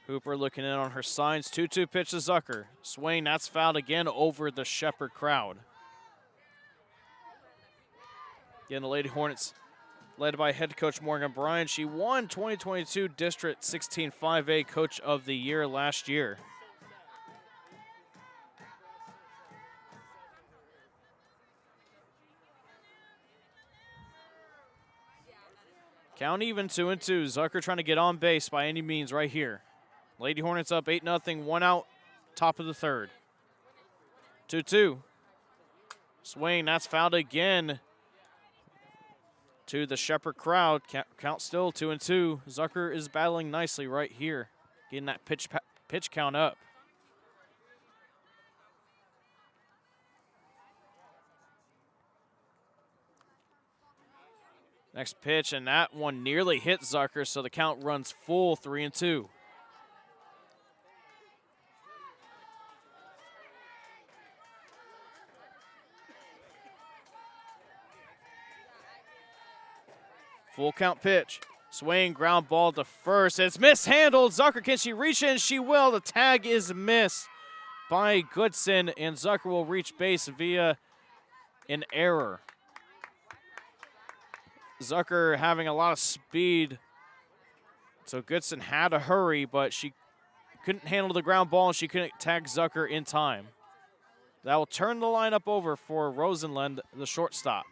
Hooper looking in on her signs. 2-2 pitch to Zucker. Swing, that's fouled again over the Shepherd crowd. Again, the Lady Hornets, led by head coach Morgan Bryan. She won 2022 District 16 5A Coach of the Year last year. Count even 2-2. Zucker trying to get on base by any means right here. Lady Hornets up 8-0, 1 out, top of the third. 2-2. Swing, that's fouled again to the Shepherd crowd. Count still 2-2. Zucker is battling nicely right here, getting that pitch count up. Next pitch, and that one nearly hit Zucker, so the count runs full 3-2. Full count pitch. Swing, ground ball to first. It's mishandled. Zucker, can she reach in? She will. The tag is missed by Goodson, and Zucker will reach base via an error. Zucker having a lot of speed, so Goodson had to hurry, but she couldn't handle the ground ball, and she couldn't tag Zucker in time. That will turn the lineup over for Rosenlund, the shortstop.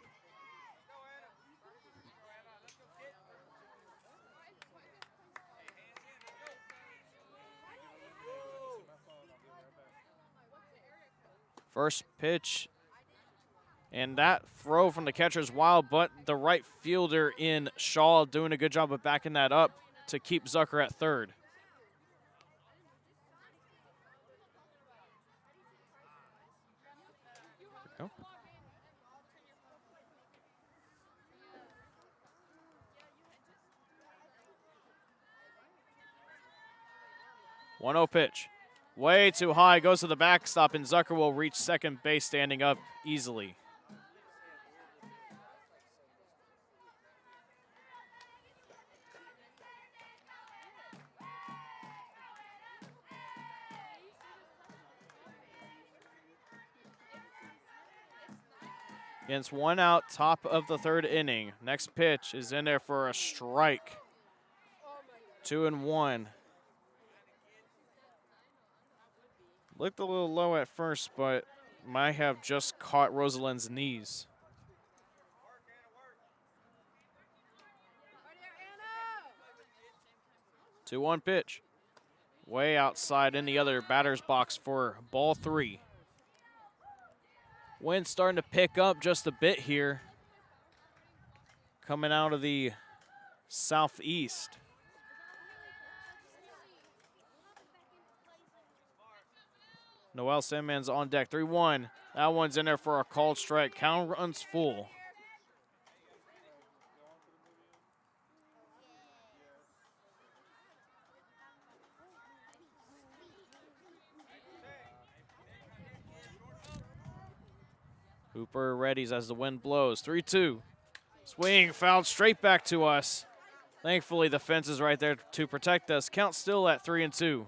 First pitch, and that throw from the catcher is wild, but the right fielder in Shaw doing a good job of backing that up to keep Zucker at third. There we go. One 1-0 pitch. Way too high, goes to the backstop, and Zucker will reach second base standing up easily. Against 1 out, top of the third inning. Next pitch is in there for a strike. 2-1. Looked a little low at first, but might have just caught Rosalind's knees. Two 2-1 pitch. Way outside in the other batter's box for ball 3. Wind starting to pick up just a bit here. Coming out of the southeast. Noel Simmons on deck, 3-1. That one's in there for a called strike. Count runs full. Hooper readies as the wind blows. 3-2. Swing, fouled straight back to us. Thankfully, the fence is right there to protect us. Count still at 3-2.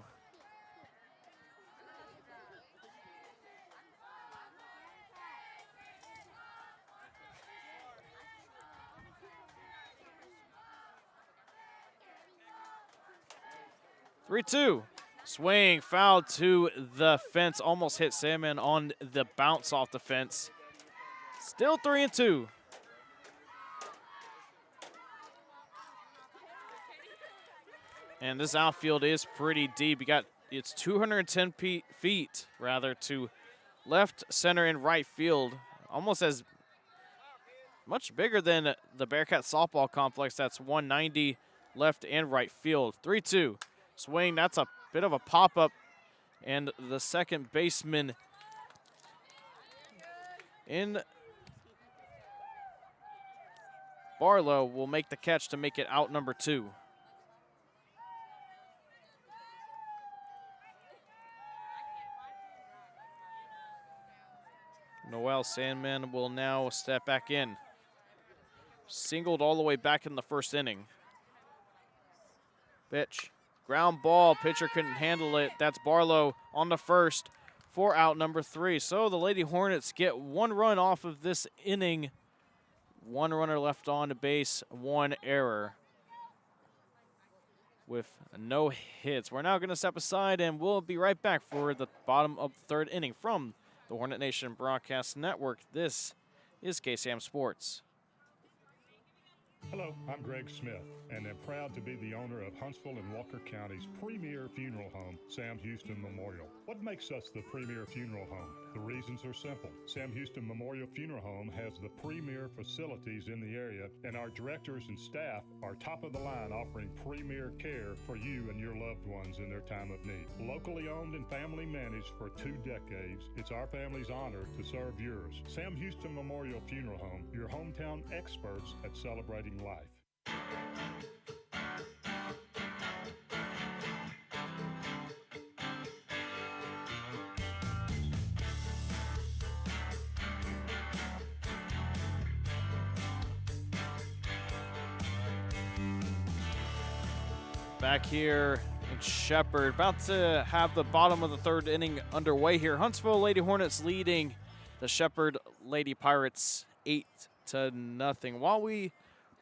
Swing, foul to the fence. Almost hit Salmon on the bounce off the fence. Still 3-2. And this outfield is pretty deep. It's 210 feet rather to left, center, and right field. Almost as much bigger than the Bearcat softball complex. That's 190 left and right field. 3-2. Swing, that's a bit of a pop-up. And the second baseman in Barlow will make the catch to make it out number 2. Noel Sandman will now step back in. Singled all the way back in the first inning. Pitch. Ground ball. Pitcher couldn't handle it. That's Barlow on the first for out number 3. So the Lady Hornets get 1 run off of this inning. 1 runner left on base, 1 error with no hits. We're now going to step aside, and we'll be right back for the bottom of the 3rd inning from the Hornet Nation Broadcast Network. This is KSAM Sports. Hello, I'm Greg Smith, and am proud to be the owner of Huntsville and Walker County's premier funeral home, Sam Houston Memorial. What makes us the premier funeral home? The reasons are simple. Sam Houston Memorial Funeral Home has the premier facilities in the area, and our directors and staff are top of the line, offering premier care for you and your loved ones in their time of need. Locally owned and family managed for 2 decades, it's our family's honor to serve yours. Sam Houston Memorial Funeral Home, your hometown experts at celebrating life. Back here in Shepherd, about to have the bottom of the 3rd inning underway here. Huntsville Lady Hornets leading the Shepherd Lady Pirates 8-0. While we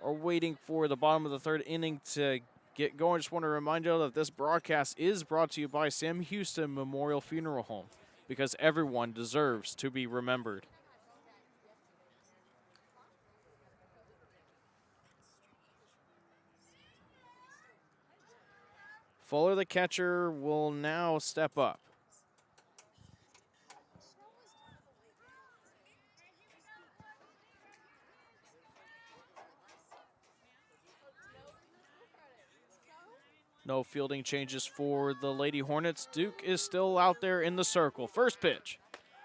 are waiting for the bottom of the 3rd inning to get going, just want to remind you that this broadcast is brought to you by Sam Houston Memorial Funeral Home, because everyone deserves to be remembered. Fuller, the catcher, will now step up. No fielding changes for the Lady Hornets. Duke is still out there in the circle. First pitch.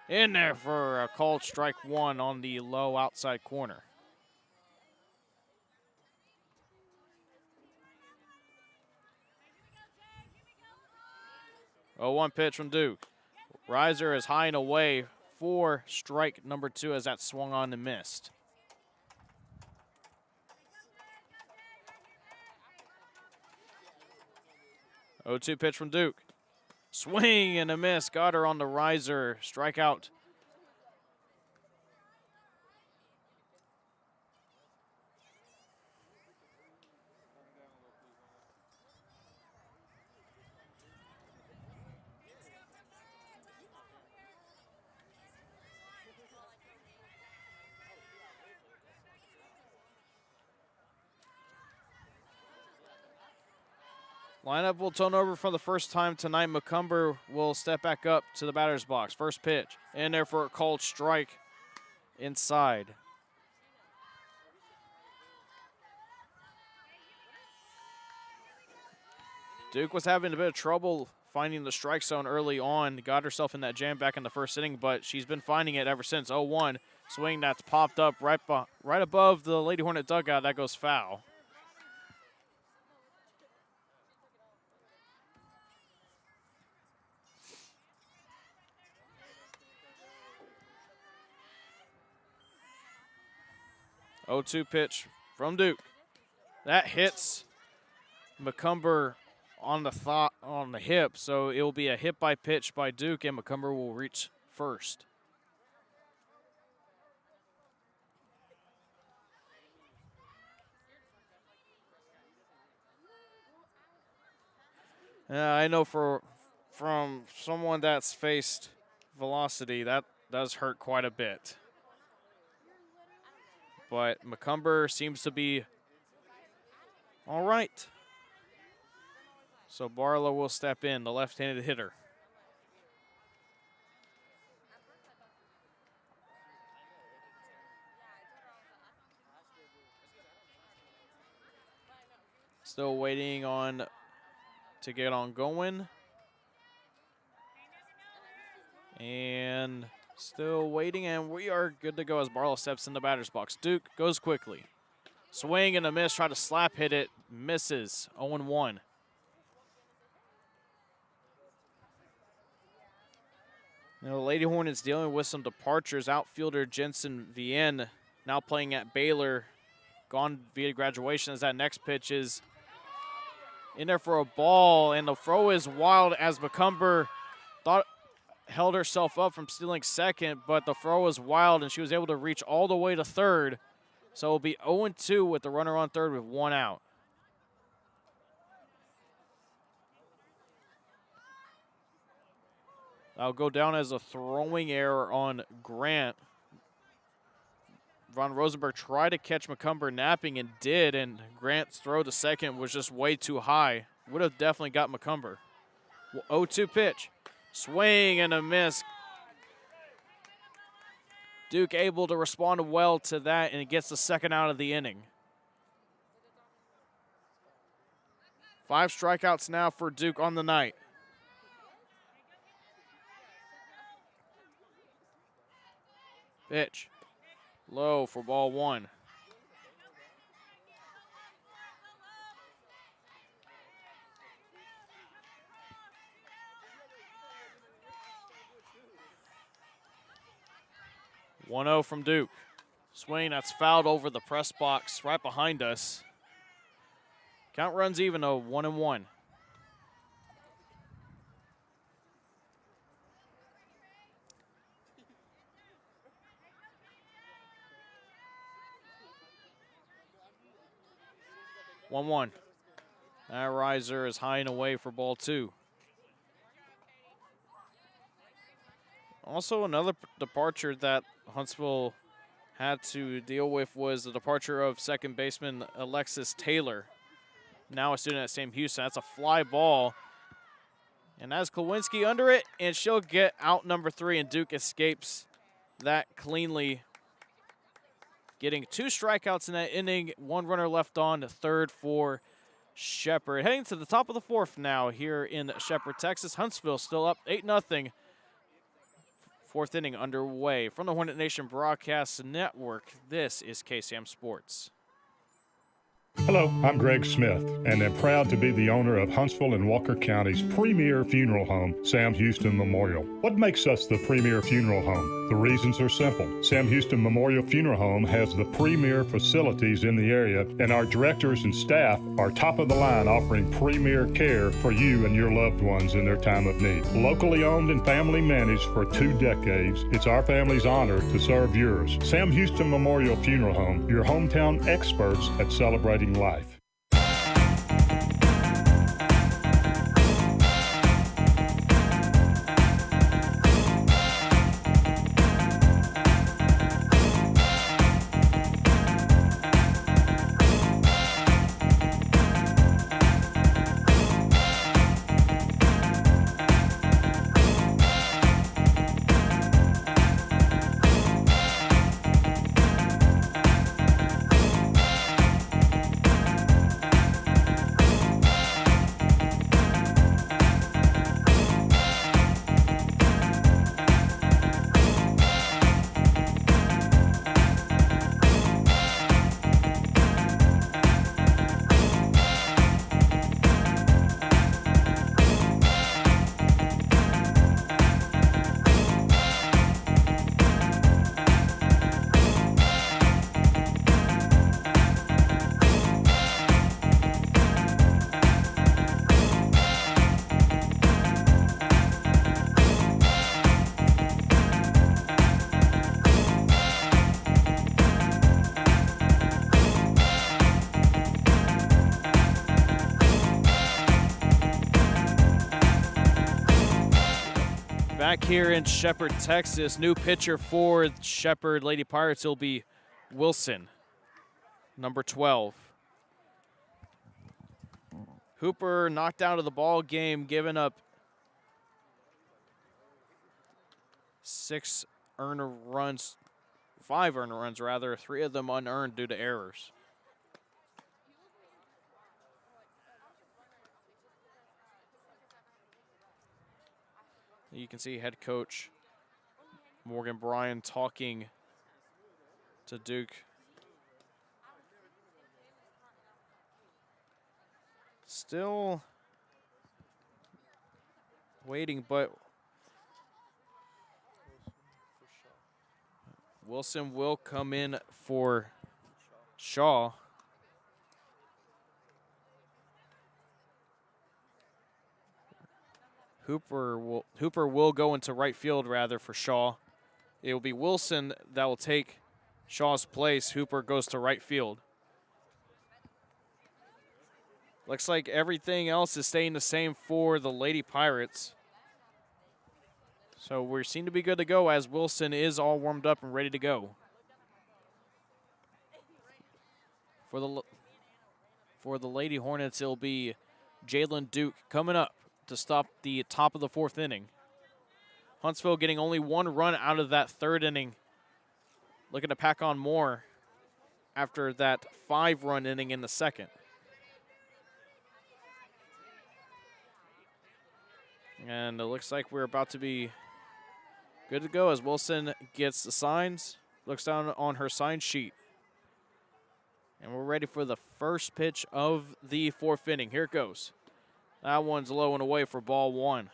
In there for a called strike 1 on the low outside corner. Oh, 1 pitch from Duke. Riser is high and away for strike number 2 as that swung on and missed. Oh, 2 pitch from Duke. Swing and a miss. Got her on the riser. Strikeout. Lineup will turn over for the first time tonight. McCumber will step back up to the batter's box. First pitch. In there for a called strike inside. Duke was having a bit of trouble finding the strike zone early on. Got herself in that jam back in the first inning, but she's been finding it ever since. 0-1. Swing that's popped up right above the Lady Hornet dugout. That goes foul. Oh, 2 pitch from Duke. That hits McCumber on the hip, so it will be a hit by pitch by Duke, and McCumber will reach first. I know for from someone that's faced velocity, that does hurt quite a bit. But McCumber seems to be all right. So Barlow will step in, the left-handed hitter. Still waiting on to get on going. And still waiting, and we are good to go as Barlow steps in the batter's box. Duke goes quickly. Swing and a miss, try to slap hit it, misses, 0-1. Now the Lady Hornets dealing with some departures. Outfielder Jensen Vienne now playing at Baylor, gone via graduation, as that next pitch is in there for a ball, and the throw is wild as McCumber held herself up from stealing second, but the throw was wild, and she was able to reach all the way to third. So it'll be 0-2 with the runner on third with 1 out. That'll go down as a throwing error on Grant. Von Rosenberg tried to catch McCumber napping and did, and Grant's throw to second was just way too high. Would have definitely got McCumber. 0-2 pitch. Swing and a miss. Duke able to respond well to that, and it gets the second out of the inning. 5 strikeouts now for Duke on the night. Pitch. Low for ball 1. One-0 from Duke. Swing, that's fouled over the press box right behind us. Count runs even though, 1-1. That riser is high and away for ball 2. Also, another departure that Huntsville had to deal with was the departure of second baseman Alexis Taylor, now a student at Sam Houston. That's a fly ball. And that's Klawinski under it, and she'll get out number 3, and Duke escapes that cleanly, getting 2 strikeouts in that inning, 1 runner left on, third for Shepherd. Heading to the top of the 4th now here in Shepherd, Texas. Huntsville still up 8-0. 4th inning underway. From the Hornet Nation Broadcast Network, this is KSAM Sports. Hello, I'm Greg Smith, and am proud to be the owner of Huntsville and Walker County's premier funeral home, Sam Houston Memorial. What makes us the premier funeral home? The reasons are simple. Sam Houston Memorial Funeral Home has the premier facilities in the area, and our directors and staff are top of the line, offering premier care for you and your loved ones in their time of need. Locally owned and family managed for 2 decades, it's our family's honor to serve yours. Sam Houston Memorial Funeral Home, your hometown experts at celebrating life. Back here in Shepherd, Texas, new pitcher for Shepherd Lady Pirates will be Wilson, number 12. Hooper knocked out of the ball game, giving up 5 earned runs rather, 3 of them unearned due to errors. You can see head coach Morgan Bryan talking to Duke. Still waiting, but Wilson will come in for Shaw. Hooper will go into right field rather for Shaw. It will be Wilson that will take Shaw's place. Hooper goes to right field. Looks like everything else is staying the same for the Lady Pirates. So we seem to be good to go as Wilson is all warmed up and ready to go. For the Lady Hornets, it'll be Jalen Duke coming up to stop the top of the 4th inning. Huntsville getting only 1 run out of that 3rd inning. Looking to pack on more after that 5-run inning in the 2nd. And it looks like we're about to be good to go as Wilson gets the signs, looks down on her sign sheet. And we're ready for the first pitch of the 4th inning. Here it goes. That one's low and away for ball 1.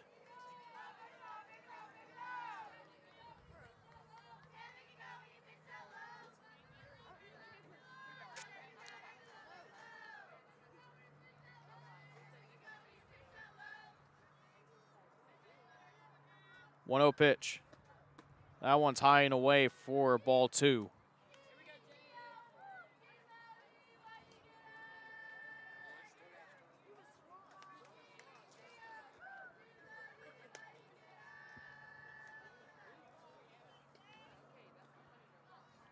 One 0 pitch. That one's high and away for ball 2.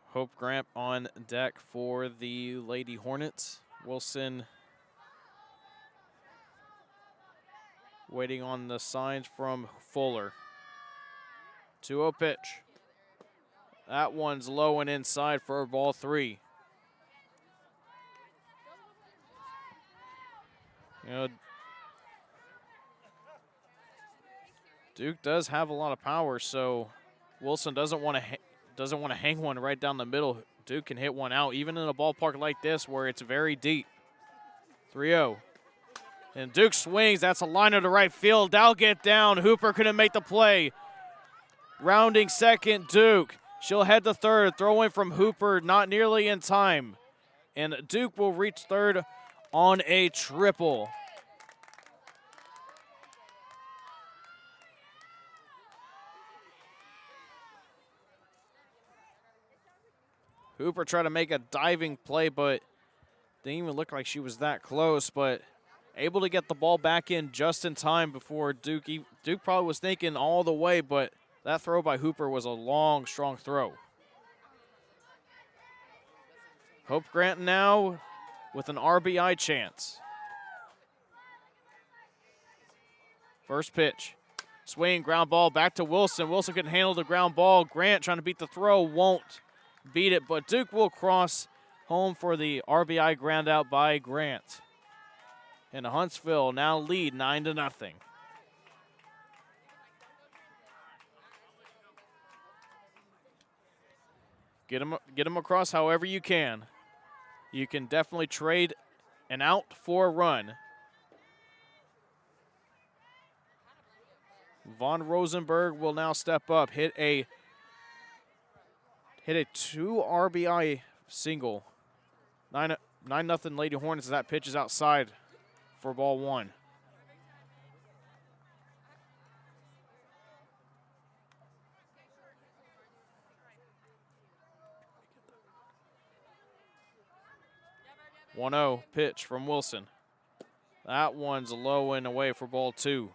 Hope Grant on deck for the Lady Hornets. Wilson waiting on the signs from Fuller. 2-0 pitch. That one's low and inside for ball 3. You know, Duke does have a lot of power, so Wilson doesn't want to hang one right down the middle. Duke can hit one out, even in a ballpark like this where it's very deep. 3-0. And Duke swings. That's a liner to right field. That'll get down. Hooper couldn't make the play. Rounding second, Duke. She'll head to third. Throw in from Hooper, not nearly in time. And Duke will reach third on a triple. Hooper tried to make a diving play, but didn't even look like she was that close, but able to get the ball back in just in time before Duke. Duke probably was thinking all the way, but that throw by Hooper was a long, strong throw. Hope Grant now with an RBI chance. First pitch. Swing, ground ball, back to Wilson. Wilson couldn't handle the ground ball. Grant trying to beat the throw, won't beat it, but Duke will cross home for the RBI ground out by Grant. And Huntsville now lead 9-0. Get them across however you can. You can definitely trade an out for a run. Von Rosenberg will now step up, hit a 2 RBI single. 9-0 Lady Hornets as that pitch is outside for ball 1. One 0 pitch from Wilson. That one's low and away for ball 2.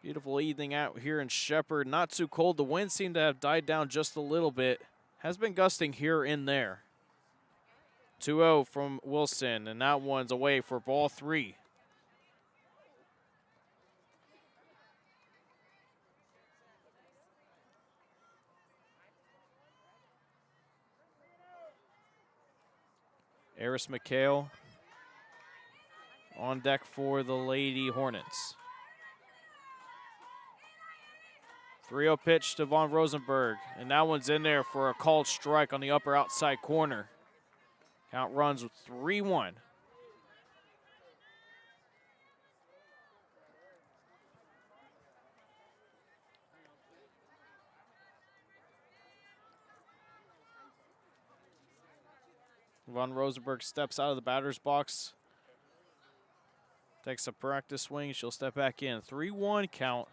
Beautiful evening out here in Shepherd. Not too cold. The wind seemed to have died down just a little bit. Has been gusting here and there. 2-0 from Wilson, and that one's away for ball 3. Eris McHale on deck for the Lady Hornets. 3-0 pitch to Von Rosenberg, and that one's in there for a called strike on the upper outside corner. Count runs with 3-1. Von Rosenberg steps out of the batter's box. Takes a practice swing. She'll step back in. 3-1 count.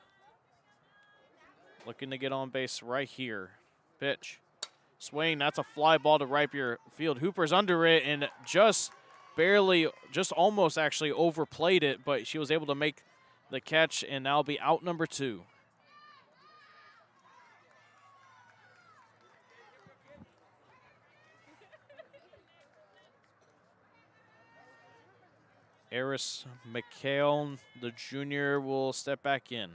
Looking to get on base right here. Pitch. Swing. That's a fly ball to right field. Hooper's under it and just almost actually overplayed it, but she was able to make the catch, and now be out number 2. Eris McHale, the junior, will step back in.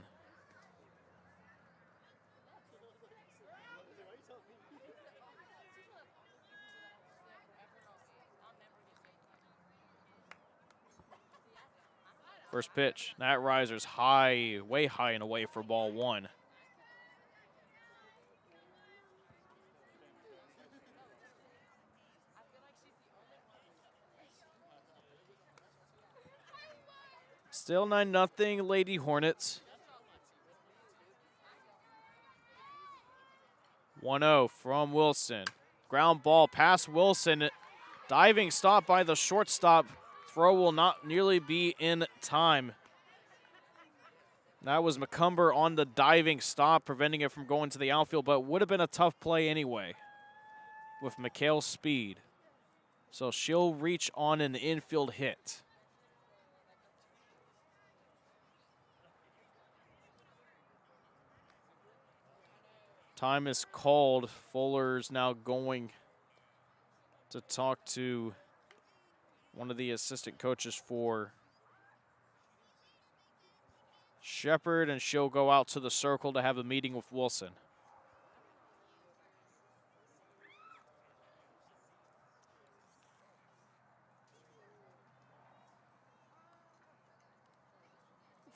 First pitch, that riser's high, way high and away for ball 1. Still 9-0 Lady Hornets. 1-0 from Wilson. Ground ball past Wilson. Diving stop by the shortstop. Throw will not nearly be in time. That was McCumber on the diving stop, preventing it from going to the outfield, but would have been a tough play anyway with McHale's speed. So she'll reach on an infield hit. Time is called. Fuller's now going to talk to one of the assistant coaches for Shepherd, and she'll go out to the circle to have a meeting with Wilson.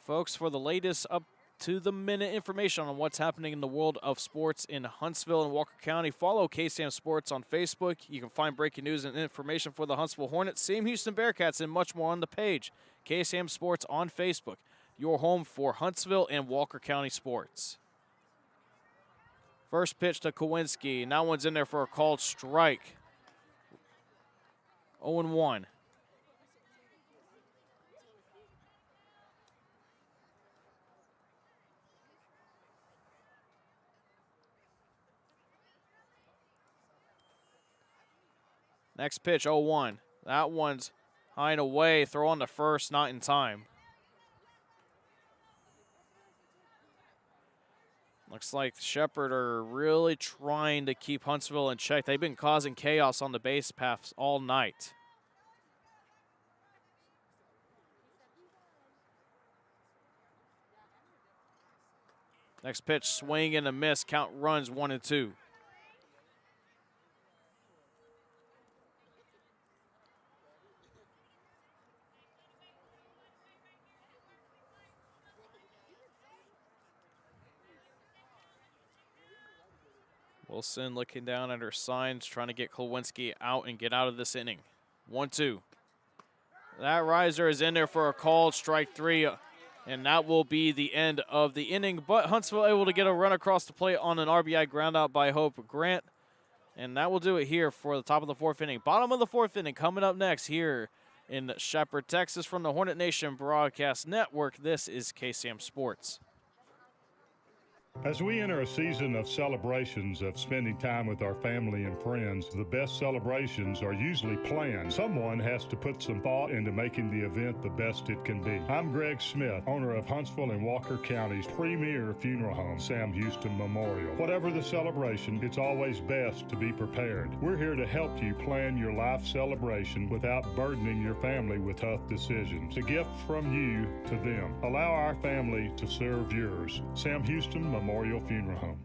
Folks, for the latest up-to-the-minute information on what's happening in the world of sports in Huntsville and Walker County, follow KSAM Sports on Facebook. You can find breaking news and information for the Huntsville Hornets, Sam Houston Bearcats, and much more on the page. KSAM Sports on Facebook, your home for Huntsville and Walker County sports. First pitch to Kowinski, and that one's in there for a called strike. 0-1. Next pitch, 0-1. That one's high and away. Throw on the first, not in time. Looks like Shepherd are really trying to keep Huntsville in check. They've been causing chaos on the base paths all night. Next pitch, swing and a miss. Count runs 1-2. Wilson looking down at her signs, trying to get Kowinski out and get out of this inning. 1-2. That riser is in there for a called strike 3, and that will be the end of the inning. But Huntsville able to get a run across the plate on an RBI ground out by Hope Grant. And that will do it here for the top of the 4th inning. Bottom of the 4th inning coming up next here in Shepherd, Texas from the Hornet Nation Broadcast Network. This is KSAM Sports. As we enter a season of celebrations, of spending time with our family and friends, the best celebrations are usually planned. Someone has to put some thought into making the event the best it can be. I'm Greg Smith, owner of Huntsville and Walker County's premier funeral home, Sam Houston Memorial. Whatever the celebration, it's always best to be prepared. We're here to help you plan your life celebration without burdening your family with tough decisions. A gift from you to them. Allow our family to serve yours. Sam Houston Memorial Funeral Home.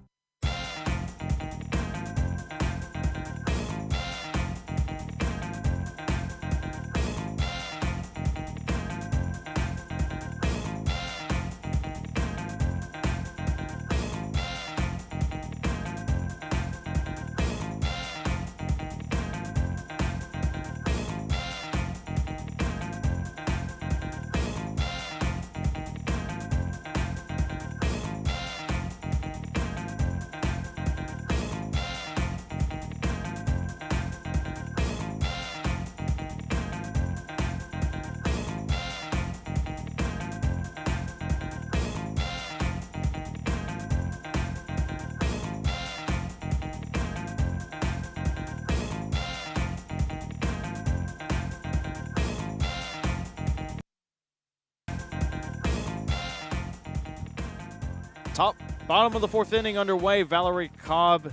Bottom of the fourth inning underway. Valerie Cobb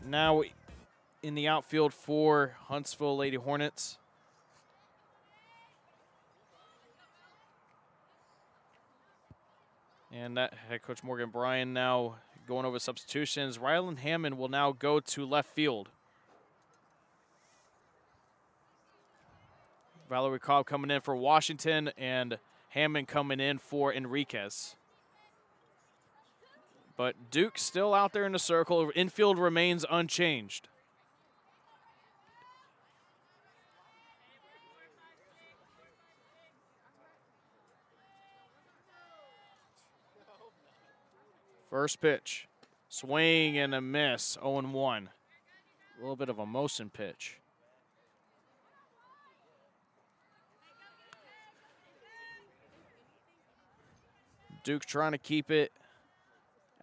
now in the outfield for Huntsville Lady Hornets. And that head coach Morgan Bryan now going over substitutions. Rylan Hammond will now go to left field. Valerie Cobb coming in for Washington and Hammond coming in for Enriquez. But Duke still out there in the circle. Infield remains unchanged. First pitch. Swing and a miss. 0-1. A little bit of a motion pitch. Duke trying to keep it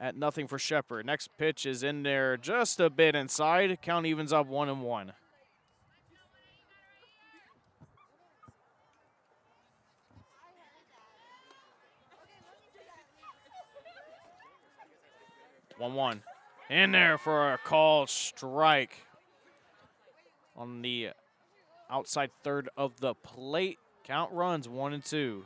at nothing for Shepard. Next pitch is in there just a bit inside. Count evens up 1-1. In there for a called strike on the outside third of the plate. Count runs 1-2.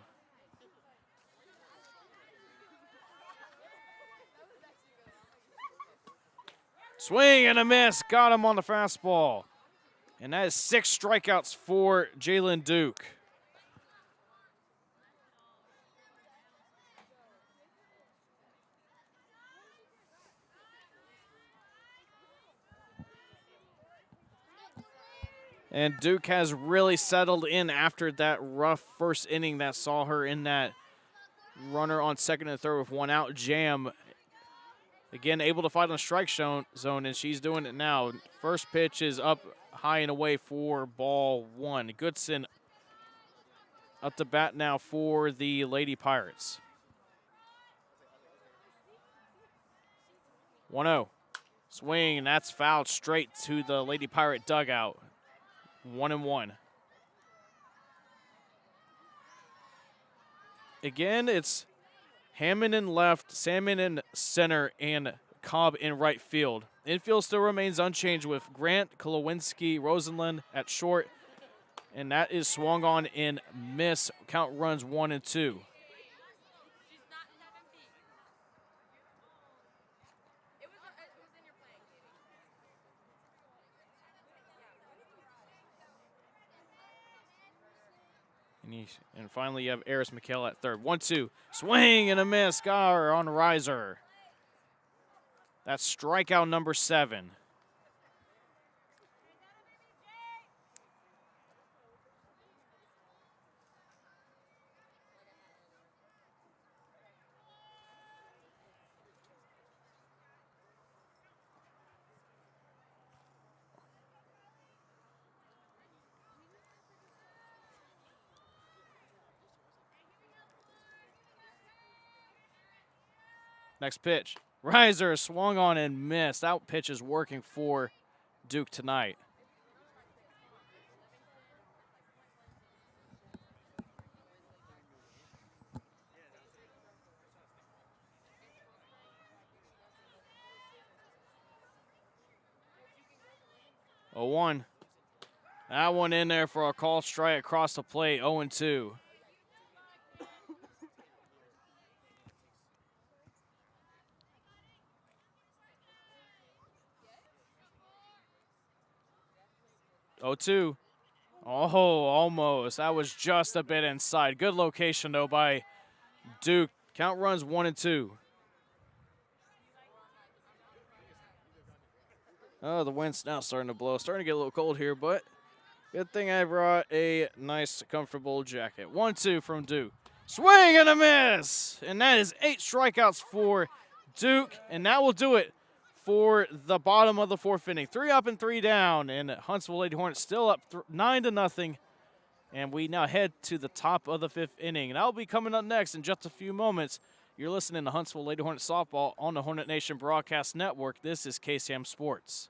Swing and a miss. Got him on the fastball. And that is 6 strikeouts for Jalen Duke. And Duke has really settled in after that rough first inning that saw her in that runner on second and third with 1 out jam. Again, able to fight on the strike zone, and she's doing it now. First pitch is up high and away for ball 1. Goodson up to bat now for the Lady Pirates. 1-0. Swing, and that's fouled straight to the Lady Pirate dugout. 1-1. Again, it's Hammond in left, Salmon in center, and Cobb in right field. Infield still remains unchanged with Grant, Kolowinski, Rosenlund at short, and that is swung on and miss. Count runs 1-2. And finally, you have Eris McHale at third. 1-2. Swing and a miss. Gar on riser. That's strikeout number 7. Next pitch. Riser swung on and missed. That pitch is working for Duke tonight. Oh, 1. That one in there for a call strike across the plate, 0-2. Oh, 2. Oh, almost. That was just a bit inside. Good location, though, by Duke. Count runs 1-2. Oh, the wind's now starting to blow. Starting to get a little cold here, but good thing I brought a nice, comfortable jacket. 1-2 from Duke. Swing and a miss! And that is 8 strikeouts for Duke, and that will do it for the bottom of the 4th inning. 3 up and 3 down, and Huntsville Lady Hornets still up 9-0. And we now head to the top of the 5th inning. And I'll be coming up next in just a few moments. You're listening to Huntsville Lady Hornets softball on the Hornet Nation Broadcast Network. This is KSAM Sports.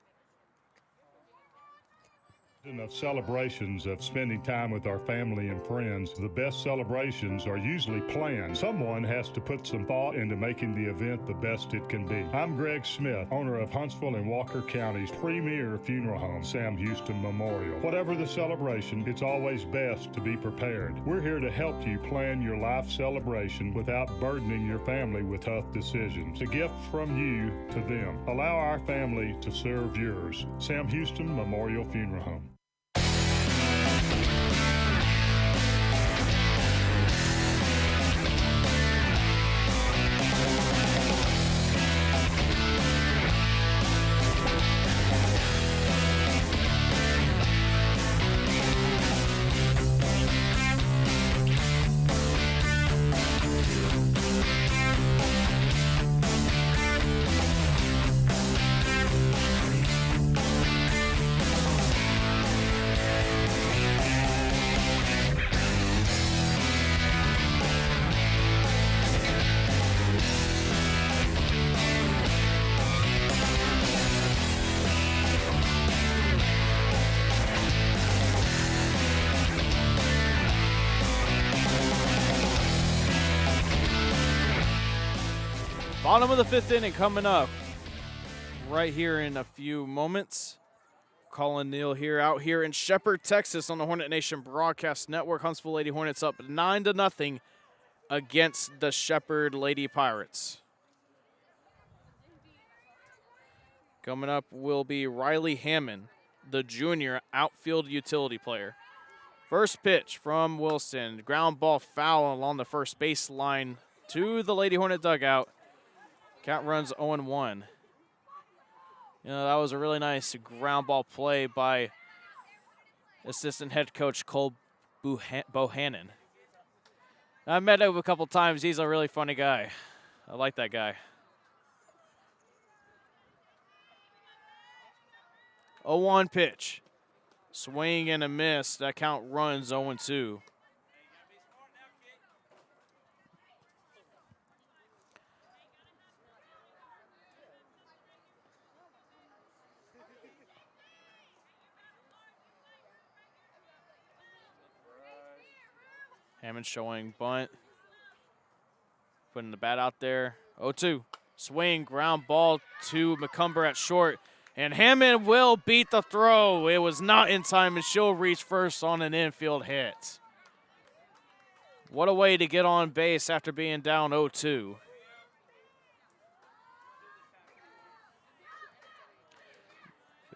Of celebrations of spending time with our family and friends, the best celebrations are usually planned. Someone has to put some thought into making the event the best it can be. I'm Greg Smith, owner of Huntsville and Walker County's premier funeral home, Sam Houston Memorial. Whatever the celebration, it's always best to be prepared. We're here to help you plan your life celebration without burdening your family with tough decisions. A gift from you to them. Allow our family to serve yours. Sam Houston Memorial Funeral Home. Bottom of the 5th inning coming up right here in a few moments. Collin, Neill here, out here in Shepherd, Texas on the Hornet Nation Broadcast Network. Huntsville Lady Hornets up 9-0 against the Shepherd Lady Pirates. Coming up will be Riley Hammond, the junior outfield utility player. First pitch from Wilson. Ground ball foul along the first baseline to the Lady Hornet dugout. Count runs 0-1. You know, that was a really nice ground ball play by assistant head coach Cole Bohannon. I met him a couple times. He's a really funny guy. I like that guy. 0-1 pitch. Swing and a miss. That count runs 0-2. Hammond showing bunt. Putting the bat out there. 0-2. Swing, ground ball to McCumber at short. And Hammond will beat the throw. It was not in time, and she'll reach first on an infield hit. What a way to get on base after being down 0-2.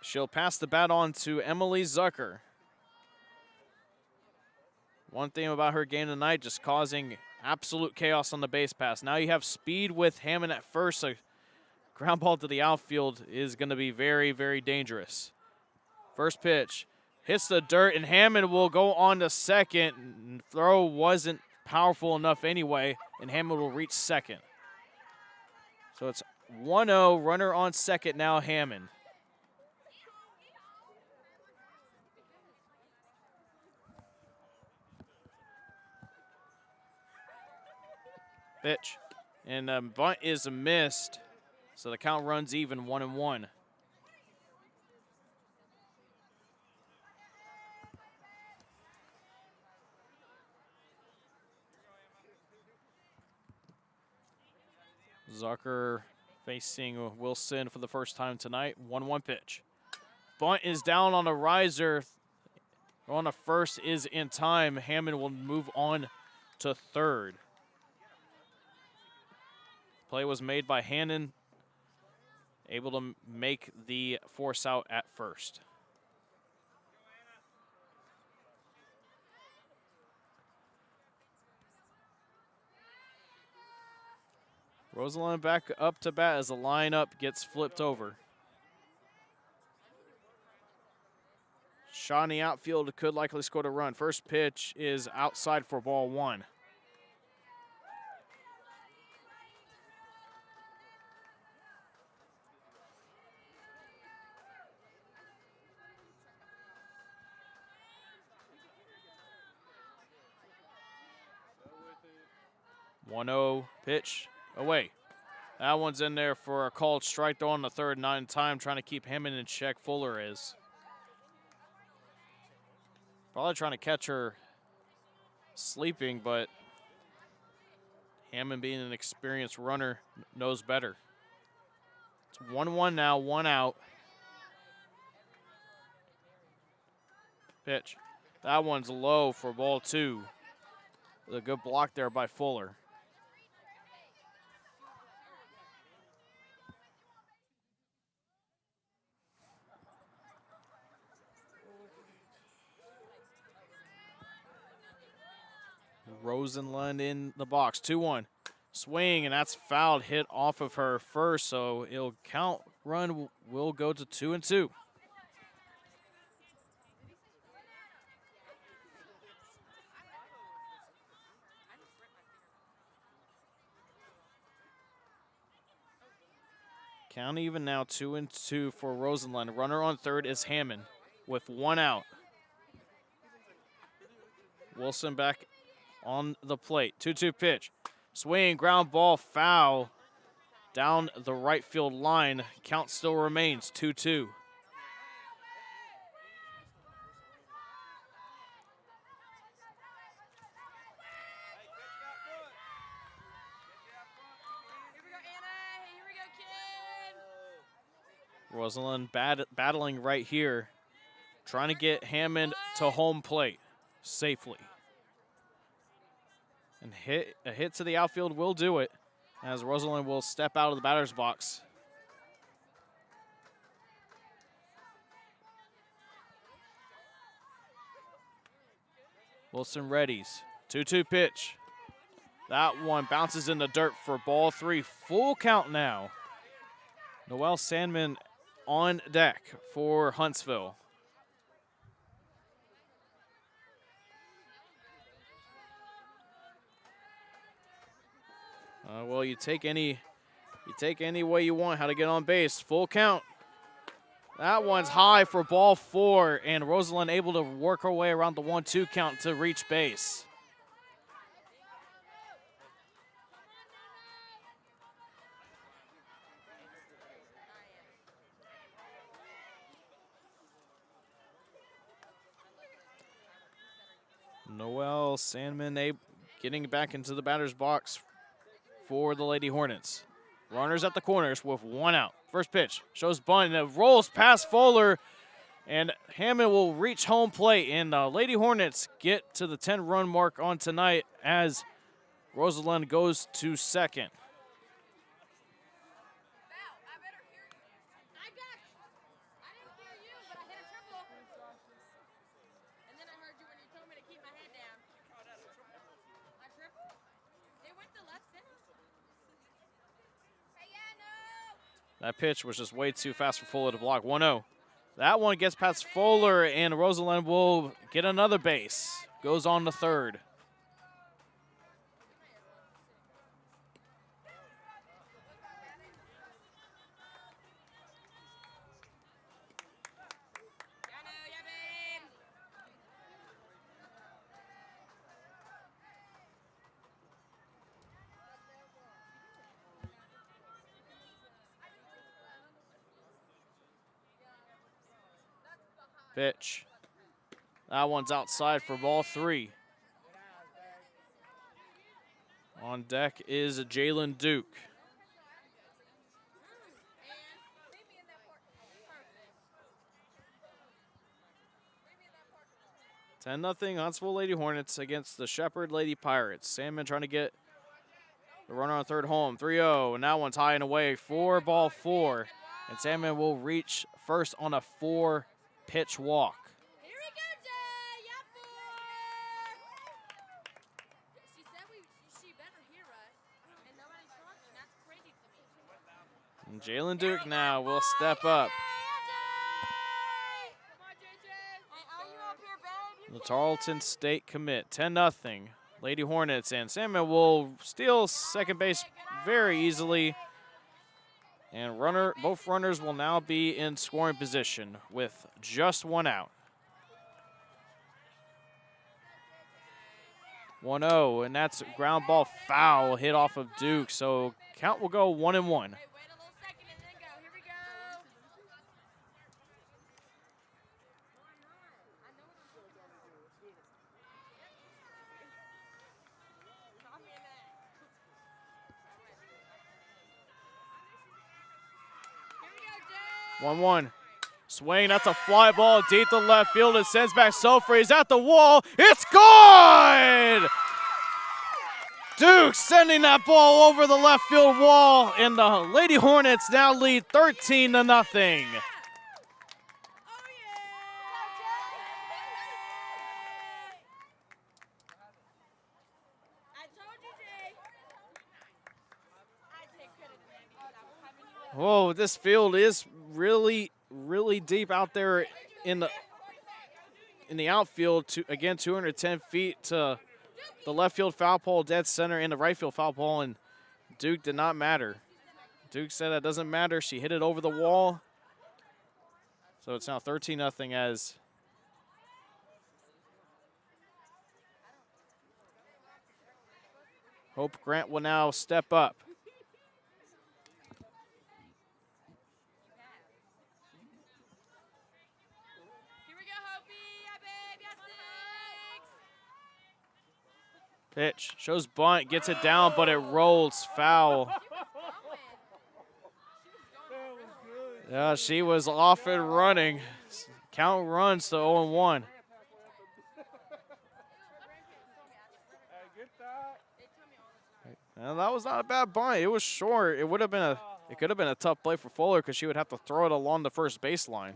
She'll pass the bat on to Emily Zucker. One thing about her game tonight, just causing absolute chaos on the base pass. Now you have speed with Hammond at first. A ground ball to the outfield is going to be very, very dangerous. First pitch hits the dirt, and Hammond will go on to second. Throw wasn't powerful enough anyway, and Hammond will reach second. So it's 1-0, runner on second now, Hammond. Pitch. And bunt is missed. So the count runs even, 1-1. Zucker facing Wilson for the first time tonight. 1-1 pitch. Bunt is down on a riser. On a first is in time. Hammond will move on to third. Play was made by Hannon, able to make the force out at first. Rosalind back up to bat as the lineup gets flipped over. Shot in the outfield could likely score a run. First pitch is outside for ball 1. One-0 pitch away. That one's in there for a called strike throw on the third, not in time, trying to keep Hammond in check. Fuller is. Probably trying to catch her sleeping, but Hammond, being an experienced runner, knows better. It's 1-1 now, 1 out. Pitch. That one's low for ball 2. A good block there by Fuller. Rosenlund in the box, 2-1. Swing, and that's fouled, hit off of her first, so it'll count. Run will go to 2-2. Count even now, 2-2 for Rosenlund. Runner on third is Hammond with 1 out. Wilson back on the plate. 2-2 pitch. Swing, ground ball, foul down the right field line. Count still remains 2-2. Rosalind battling right here, trying to get Hammond to home plate safely. And a hit to the outfield will do it, as Rosalind will step out of the batter's box. Wilson readies. 2-2 pitch. That one bounces in the dirt for ball 3. Full count now. Noel Sandman on deck for Huntsville. Well, you take any way you want how to get on base. Full count. That one's high for ball 4, and Rosalind able to work her way around the 1-2 count to reach base. Noel Sandman getting back into the batter's box for the Lady Hornets. Runners at the corners with 1 out. First pitch shows bunt, and it rolls past Fuller, and Hammond will reach home plate, and the Lady Hornets get to the 10-run mark on tonight as Rosalind goes to second. That pitch was just way too fast for Fuller to block. 1-0. That one gets past Fuller, and Rosalind will get another base. Goes on to third. Pitch. That one's outside for ball 3. On deck is Jalen Duke. Ten 0 Huntsville Lady Hornets against the Shepherd Lady Pirates. Salmon trying to get the runner on third home. 3-0, and that one's high and away for ball 4. And Salmon will reach first on a 4-pitch walk. Here we go, Jay. Yeah, boy. She said she better hear us, and nobody's talking. That's crazy to me. And Jalen Duke now will step up. The Tarleton State commit, 10 0 Lady Hornets, and Salmon will steal second base very easily. And both runners will now be in scoring position with just one out. 1-0, and that's ground ball foul hit off of Duke. So count will go 1-1. Wait a little second and then go. Here we go. Here we go, Jay. 1-1. Swing, that's a fly ball deep to left field. It sends back Sofri. He's at the wall. It's gone! Duke sending that ball over the left field wall, and the Lady Hornets now lead 13 0 Oh, yeah. I told you, Jay. I take credit to that because I was having you up. Whoa, this field is really deep out there in the outfield. Again, 210 feet to the left field foul pole, dead center, and the right field foul pole, and Duke did not matter. Duke said that doesn't matter. She hit it over the wall. So it's now 13 0 as Hope Grant will now step up. Here we go, Hopi. Yeah, babe. Yeah, 6. Pitch, shows bunt, gets it down, but it rolls foul. Yeah, she was off and running. Count runs to 0-1. And that was not a bad bunt. It was short. It could have been a tough play for Fuller because she would have to throw it along the first baseline.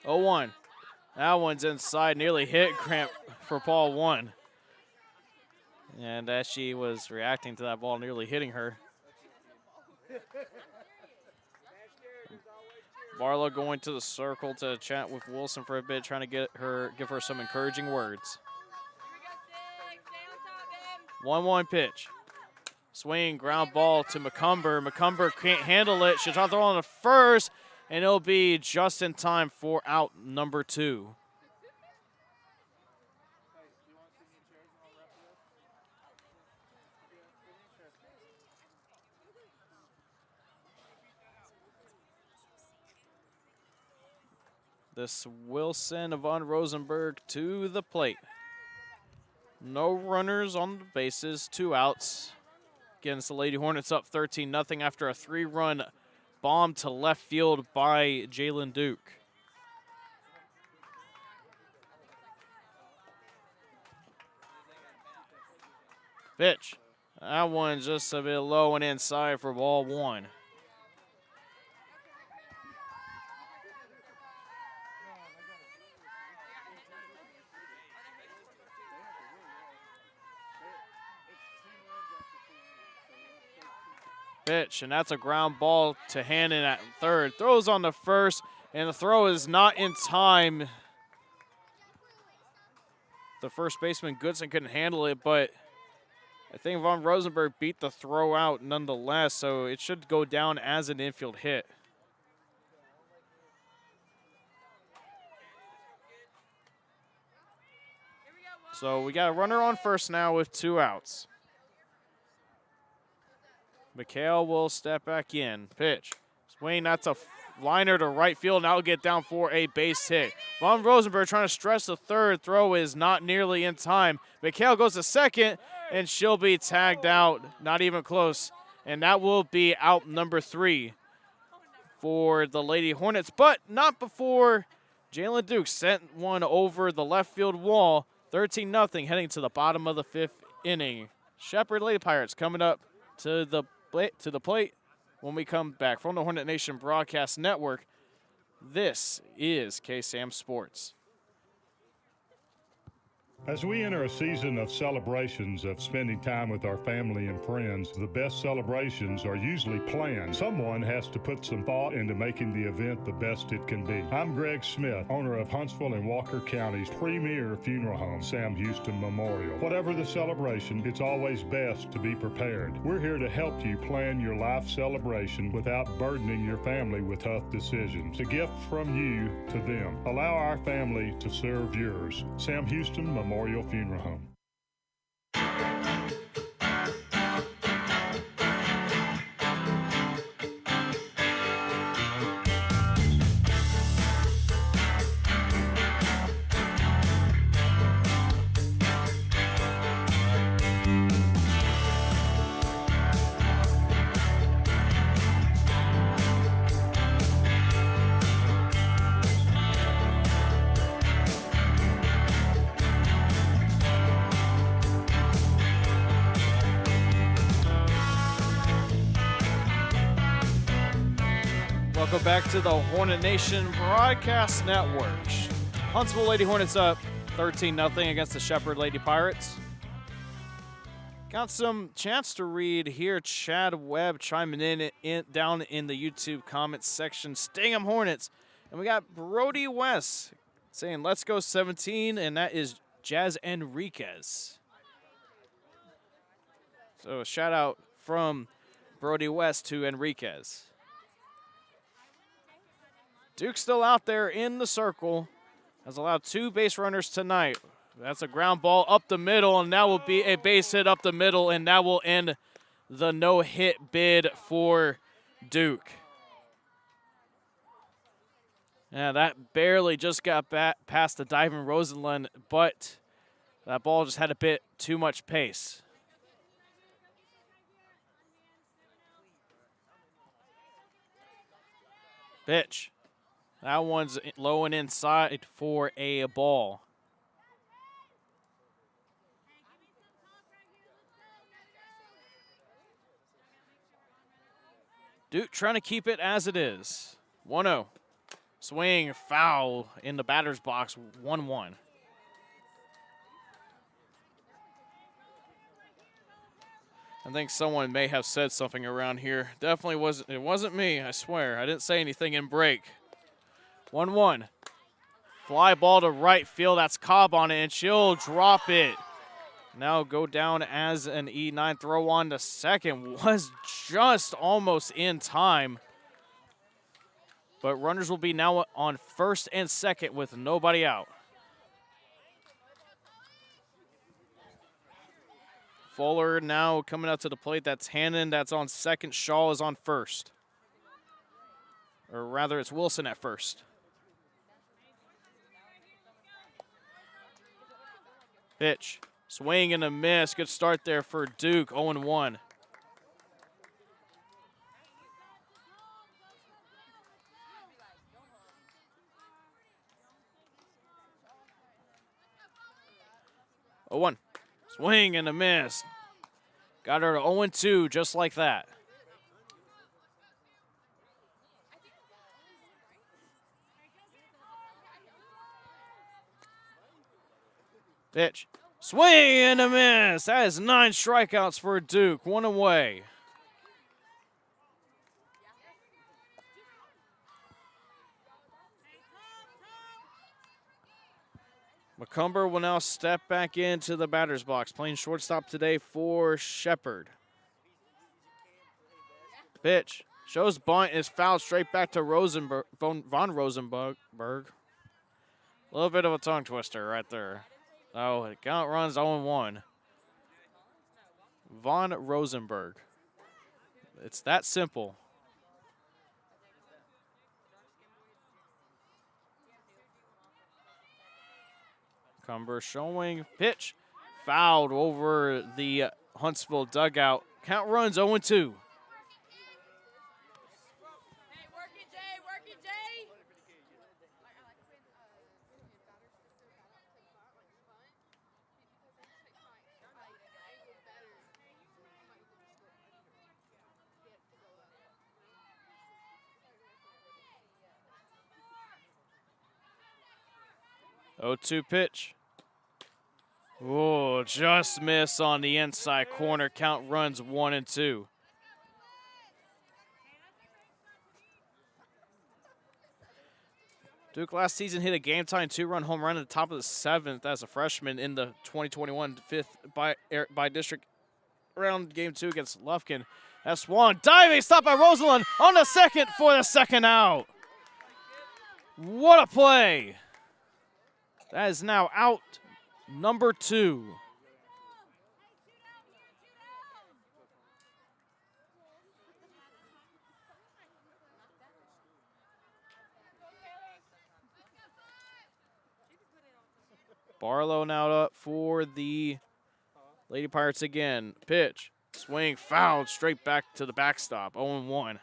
Oh, 1. That one's inside, nearly hit Grant for ball 1. And as she was reacting to that ball nearly hitting her. Barlow going to the circle to chat with Wilson for a bit, trying to give her some encouraging words. Here we go, 6. Stay on top, babe. 1-1 pitch. Swing, ground ball to McCumber. McCumber can't handle it. She'll try to throw on the first, and it'll be just in time for out number 2. This Wilson Von Rosenberg to the plate. No runners on the bases, 2 outs. Against the Lady Hornets up 13 0 after a 3-run bomb to left field by Jalen Duke. Pitch. That one's just a bit low and inside for ball 1. Pitch, and that's a ground ball to Hannon at third. Throws on the first, and the throw is not in time. The first baseman, Goodson, couldn't handle it, but I think Von Rosenberg beat the throw out nonetheless, so it should go down as an infield hit. So we got a runner on first now with 2 outs. McHale will step back in. Pitch. Swing, that's a liner to right field. Now get down for a base hit. Von Rosenberg trying to stretch the third. Throw is not nearly in time. McHale goes to second, and she'll be tagged out. Not even close. And that will be out number 3 for the Lady Hornets, but not before Jalen Duke sent one over the left field wall. 13-0 heading to the bottom of the 5th inning. Shepherd Lady Pirates coming up to the plate when we come back from the Hornet Nation Broadcast Network. This is KSAM Sports. As we enter a season of celebrations of spending time with our family and friends, the best celebrations are usually planned. Someone has to put some thought into making the event the best it can be. I'm Greg Smith, owner of Huntsville and Walker County's premier funeral home, Sam Houston Memorial. Whatever the celebration, it's always best to be prepared. We're here to help you plan your life celebration without burdening your family with tough decisions. A gift from you to them. Allow our family to serve yours. Sam Houston Memorial Funeral Home. Welcome back to the Hornet Nation Broadcast Network. Huntsville Lady Hornets up 13-0 against the Shepherd Lady Pirates. Got some chance to read here. Chad Webb chiming in down in the YouTube comments section. Stingham Hornets. And we got Brody West saying, let's go 17, and that is Jazz Enriquez. So a shout out from Brody West to Enriquez. Duke's still out there in the circle. Has allowed 2 base runners tonight. That's a ground ball up the middle, and that will be a base hit up the middle, and that will end the no-hit bid for Duke. Yeah, that barely just got past the diving Rosenlund, but that ball just had a bit too much pace. Pitch. That one's low and inside for a ball. Duke trying to keep it as it is. 1-0. Swing, foul in the batter's box, 1-1. I think someone may have said something around here. Definitely wasn't. It wasn't me, I swear. I didn't say anything in break. 1-1. Fly ball to right field. That's Cobb on it, and she'll drop it. Now go down as an E9. Throw on to second. Was just almost in time. But runners will be now on first and second with nobody out. Fuller now coming out to the plate. That's Hannon. That's on second. Shaw is on first. Or rather, it's Wilson at first. Pitch. Swing and a miss. Good start there for Duke. 0-1. Swing and a miss. Got her to 0-2 just like that. Pitch. Swing and a miss. That is 9 strikeouts for Duke. 1 away. McCumber will now step back into the batter's box, playing shortstop today for Shepherd. Pitch. Shows bunt, is fouled straight back to Rosenberg, Von Rosenberg. A little bit of a tongue twister right there. Oh, it count runs 0-1. Von Rosenberg. It's that simple. Cumber showing pitch. Fouled over the Huntsville dugout. Count runs 0-2. Hey, work it, Jay. Work it, Jay. Oh, 2 pitch. Oh, just miss on the inside corner. Count runs 1-2. Duke last season hit a game-tying 2-run home run at the top of the 7th as a freshman in the 2021 5th by district round game 2 against Lufkin. That's one diving stop by Rosalind on the second for the second out. What a play! That is now out number 2. Barlow now up for the Lady Pirates again. Pitch, swing, fouled, straight back to the backstop, 0-1.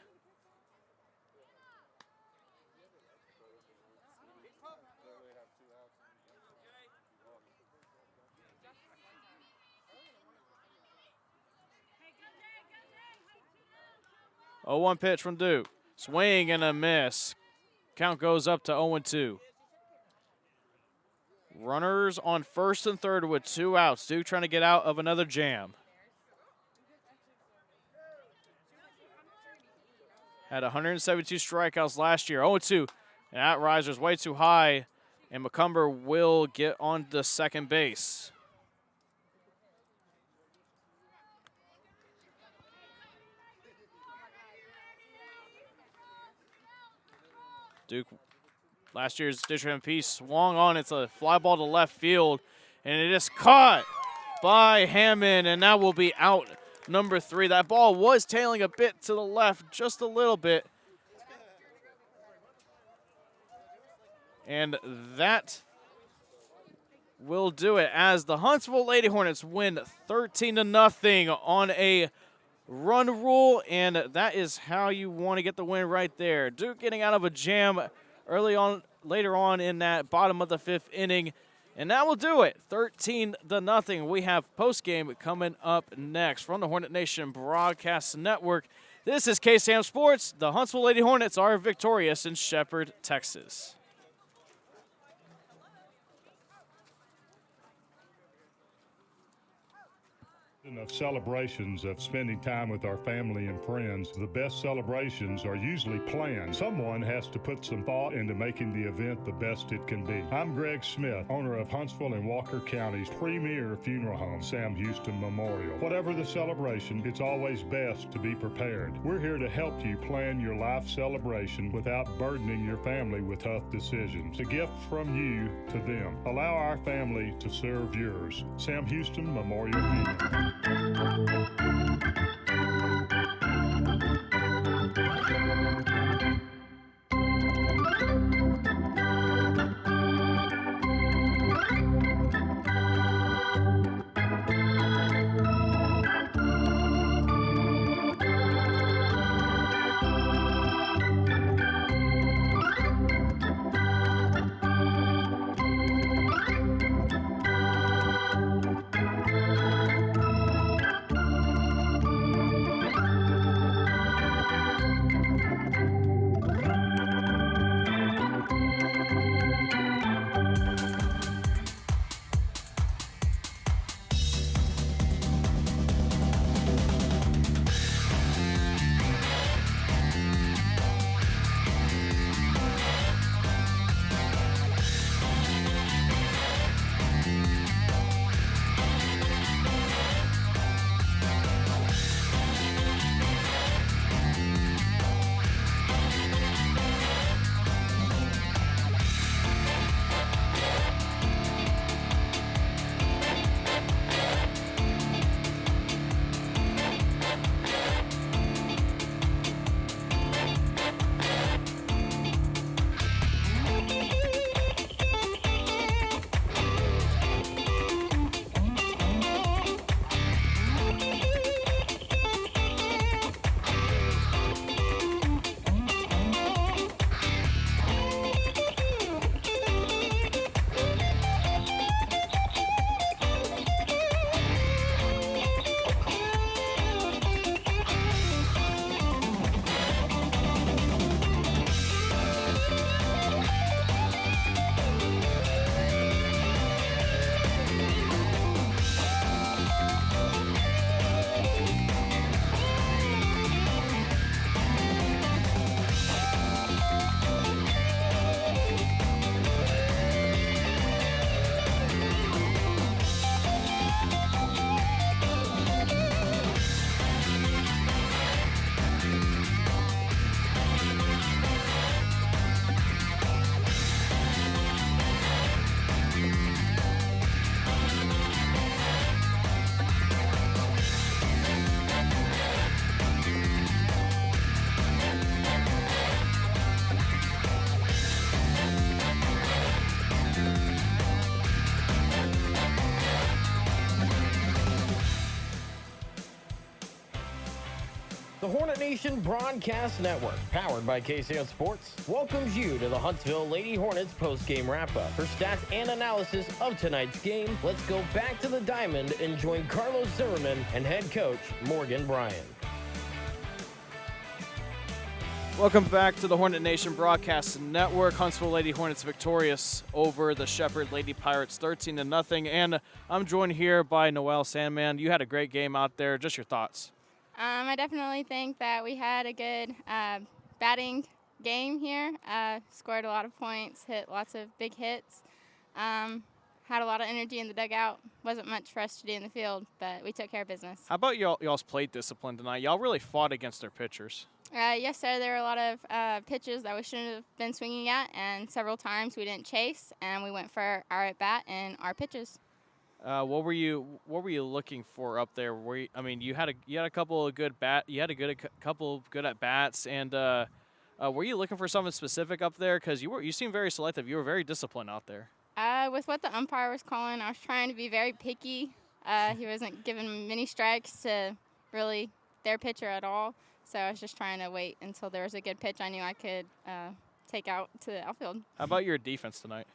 Oh, 1 pitch from Duke. Swing and a miss. Count goes up to 0-2. Runners on first and third with 2 outs. Duke trying to get out of another jam. Had 172 strikeouts last year. 0-2. And that riser's way too high. And McCumber will get on the second base. Duke, last year's district MP, swung on. It's a fly ball to left field, and it is caught by Hammond, and that will be out number 3. That ball was tailing a bit to the left, just a little bit. And that will do it as the Huntsville Lady Hornets win 13-0 on a run rule, and that is how you want to get the win right there. Duke getting out of a jam later on in that bottom of the 5th inning, and that will do it. 13-0. We have postgame coming up next from the Hornet Nation Broadcast Network. This is KSAM Sports. The Huntsville Lady Hornets are victorious in Shepherd, Texas. Of celebrations of spending time with our family and friends, the best celebrations are usually planned. Someone has to put some thought into making the event the best it can be. I'm Greg Smith, owner of Huntsville and Walker County's premier funeral home, Sam Houston Memorial. Whatever the celebration, it's always best to be prepared. We're here to help you plan your life celebration without burdening your family with tough decisions. A gift from you to them. Allow our family to serve yours. Sam Houston Memorial Funeral. The Hornet Nation Broadcast Network, powered by KSAM Sports, welcomes you to the Huntsville Lady Hornets post-game wrap-up. For stats and analysis of tonight's game, let's go back to the diamond and join Carlos Zimmerman and head coach Morgan Bryan. Welcome back to the Hornet Nation Broadcast Network. Huntsville Lady Hornets victorious over the Shepherd Lady Pirates 13-0. And I'm joined here by Noelle Sandman. You had a great game out there. Just your thoughts. I definitely think that we had a good batting game here. Scored a lot of points, hit lots of big hits. Had a lot of energy in the dugout. Wasn't much for us to do in the field, but we took care of business. How about y'all's plate discipline tonight? Y'all really fought against their pitchers. Yes, sir. There were a lot of pitches that we shouldn't have been swinging at, and several times we didn't chase, and we went for our at-bat and our pitches. What were you looking for up there? You had a couple of good couple of good at bats, and were you looking for something specific up there? Because you seemed very selective. You were very disciplined out there. With what the umpire was calling, I was trying to be very picky. He wasn't giving many strikes to really their pitcher at all, so I was just trying to wait until there was a good pitch I knew I could take out to the outfield. How about your defense tonight?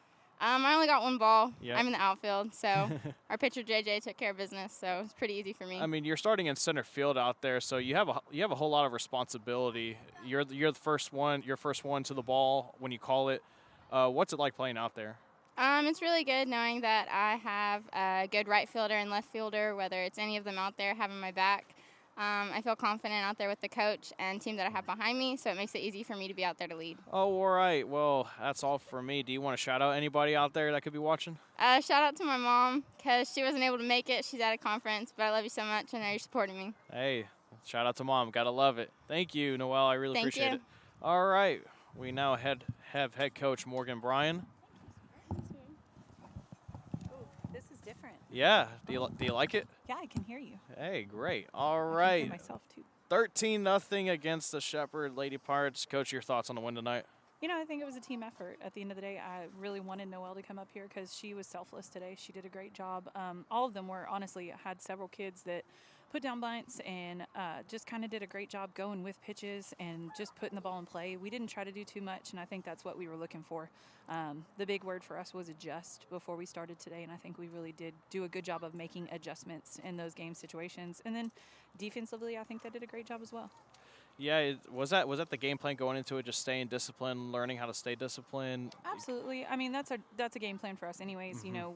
I only got one ball. Yep. I'm in the outfield, so our pitcher JJ took care of business, so it's pretty easy for me. I mean, you're starting in center field out there, so you have a whole lot of responsibility. You're the first one. You're first one to the ball when you call it. What's it like playing out there? It's really good knowing that I have a good right fielder and left fielder, whether it's any of them out there having my back. I feel confident out there with the coach and team that I have behind me, so it makes it easy for me to be out there to lead. Oh, all right. Well, that's all for me. Do you want to shout out anybody out there that could be watching? Shout out to my mom because she wasn't able to make it. She's at a conference, but I love you so much, and I know you're supporting me. Hey, shout out to Mom. Gotta love it. Thank you, Noelle. I really appreciate it. All right. We now have head coach Morgan Bryan. This is different. Yeah. Do you like it? Yeah, I can hear you. Hey, great. All I can right. hear myself too. 13-0 against the Shepherd Lady Pirates. Coach, your thoughts on the win tonight? You know, I think it was a team effort. At the end of the day, I really wanted Noelle to come up here because she was selfless today. She did a great job. All of them were, honestly, had several kids that put down bunts and just kind of did a great job going with pitches and just putting the ball in play. We didn't try to do too much, and I think that's what we were looking for. The big word for us was adjust before we started today, and I think we really did do a good job of making adjustments in those game situations. And then defensively, I think they did a great job as well. Yeah, was that the game plan going into it, just staying disciplined, learning how to stay disciplined? Absolutely. I mean, that's a game plan for us anyways. Mm-hmm. You know,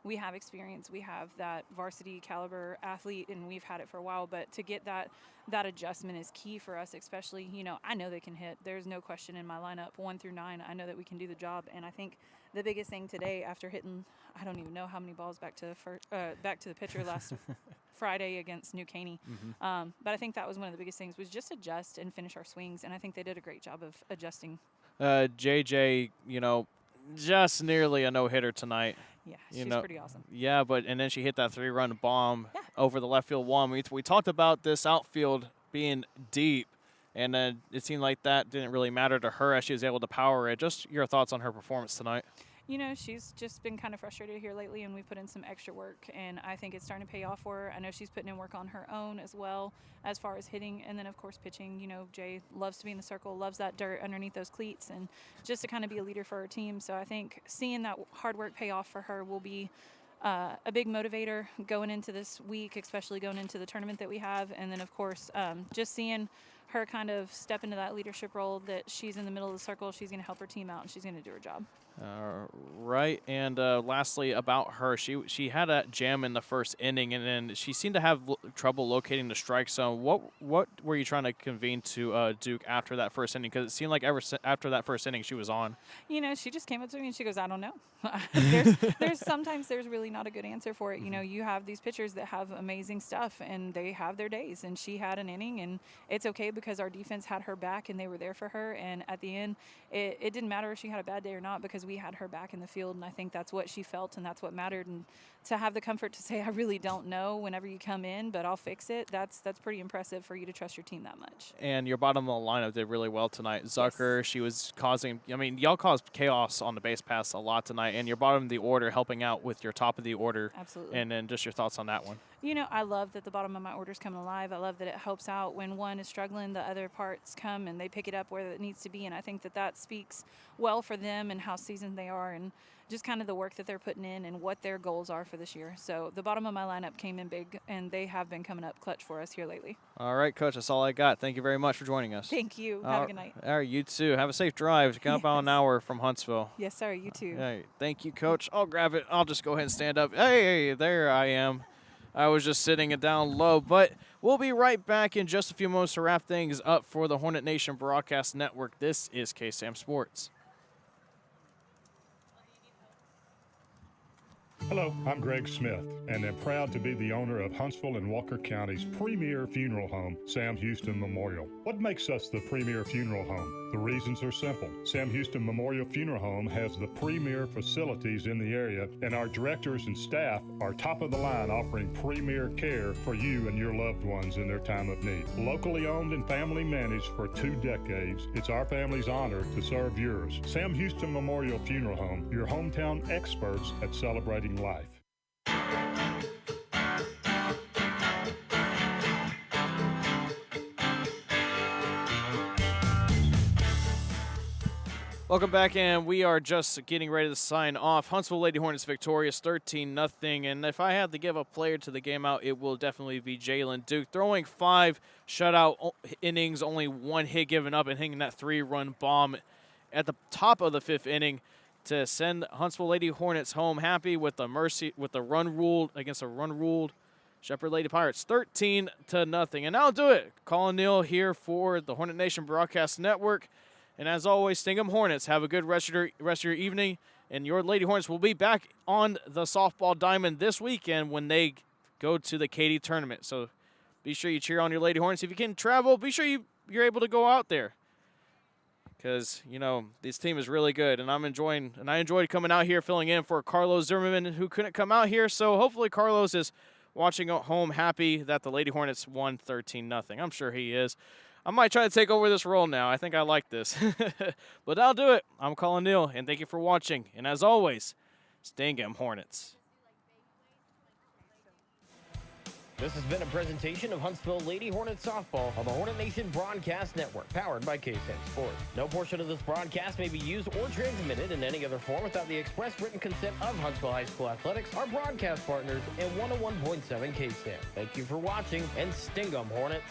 we have experience. We have that varsity caliber athlete, and we've had it for a while. But to get that adjustment is key for us, especially, you know, I know they can hit. There's no question in my lineup, 1 through 9. I know that we can do the job. And I think the biggest thing today, after hitting, I don't even know how many balls back to the pitcher last Friday against New Caney. Mm-hmm. But I think that was one of the biggest things was just adjust and finish our swings. And I think they did a great job of adjusting. JJ, you know, just nearly a no-hitter tonight. Yeah, she's pretty awesome. Yeah, and then she hit that 3-run bomb Yeah. over the left field wall. We talked about this outfield being deep, and then it seemed like that didn't really matter to her as she was able to power it. Just your thoughts on her performance tonight? You know, she's just been kind of frustrated here lately, and we put in some extra work, and I think it's starting to pay off for her. I know she's putting in work on her own as well as far as hitting, and then, of course, pitching. You know, Jay loves to be in the circle, loves that dirt underneath those cleats, and just to kind of be a leader for her team. So I think seeing that hard work pay off for her will be a big motivator going into this week, especially going into the tournament that we have. And then, of course, just seeing her kind of step into that leadership role that she's in the middle of the circle, she's going to help her team out, and she's going to do her job. Right, and lastly about her, she had a jam in the first inning, and then she seemed to have trouble locating the strike zone. What were you trying to convene to Duke after that first inning? Because it seemed like after that first inning she was on. You know, she just came up to me and she goes, I don't know. Sometimes there's really not a good answer for it. You know, you have these pitchers that have amazing stuff, and they have their days, and she had an inning, and it's okay because our defense had her back, and they were there for her, and at the end, it didn't matter if she had a bad day or not because we had her back in the field, and I think that's what she felt, and that's what mattered. And to have the comfort to say, I really don't know whenever you come in, but I'll fix it, that's pretty impressive for you to trust your team that much. And your bottom of the lineup did really well tonight. Zucker, yes. She was causing, y'all caused chaos on the base pass a lot tonight, and your bottom of the order helping out with your top of the order. Absolutely. And then just your thoughts on that one. You know, I love that the bottom of my order's coming alive. I love that it helps out when one is struggling, the other parts come and they pick it up where it needs to be. And I think that that speaks well for them and how seasoned they are and just kind of the work that they're putting in and what their goals are for this year. So the bottom of my lineup came in big, and they have been coming up clutch for us here lately. All right, Coach, that's all I got. Thank you very much for joining us. Thank you. Have a good night. All right, you too. Have a safe drive. Come about an hour from Huntsville. Yes, sir. You too. All right, thank you, Coach. I'll grab it. I'll just go ahead and stand up. Hey, there I am. I was just sitting it down low, but we'll be right back in just a few moments to wrap things up for the Hornet Nation Broadcast Network. This is KSAM Sports. Hello, I'm Greg Smith, and am proud to be the owner of Huntsville and Walker County's premier funeral home, Sam Houston Memorial. What makes us the premier funeral home? The reasons are simple. Sam Houston Memorial Funeral Home has the premier facilities in the area, and our directors and staff are top of the line, offering premier care for you and your loved ones in their time of need. Locally owned and family managed for 2 decades, it's our family's honor to serve yours. Sam Houston Memorial Funeral Home, your hometown experts at celebrating life. Welcome back, and we are just getting ready to sign off. Huntsville Lady Hornets victorious 13-0, and if I had to give a player to the game out, it will definitely be Jalen Duke, throwing 5 shutout innings, only 1 hit given up, and hitting that 3-run bomb at the top of the 5th inning to send Huntsville Lady Hornets home happy with the run ruled against a run ruled Shepherd Lady Pirates 13-0. And that'll do it. Collin, Neill here for the Hornet Nation Broadcast Network. And as always, Stingham Hornets, have a good rest of your evening. And your Lady Hornets will be back on the softball diamond this weekend when they go to the Katy tournament. So be sure you cheer on your Lady Hornets. If you can travel, be sure you're able to go out there. Because, you know, this team is really good, and I enjoyed coming out here filling in for Carlos Zimmerman, who couldn't come out here. So hopefully Carlos is watching at home happy that the Lady Hornets won 13-0. I'm sure he is. I might try to take over this role now. I think I like this. But I'll do it. I'm Collin Neill, and thank you for watching. And as always, Stingham Hornets. This has been a presentation of Huntsville Lady Hornet Softball on the Hornet Nation Broadcast Network, powered by KSAM Sports. No portion of this broadcast may be used or transmitted in any other form without the express written consent of Huntsville High School Athletics, our broadcast partners, and 101.7 KSAM. Thank you for watching, and Stingham Hornets.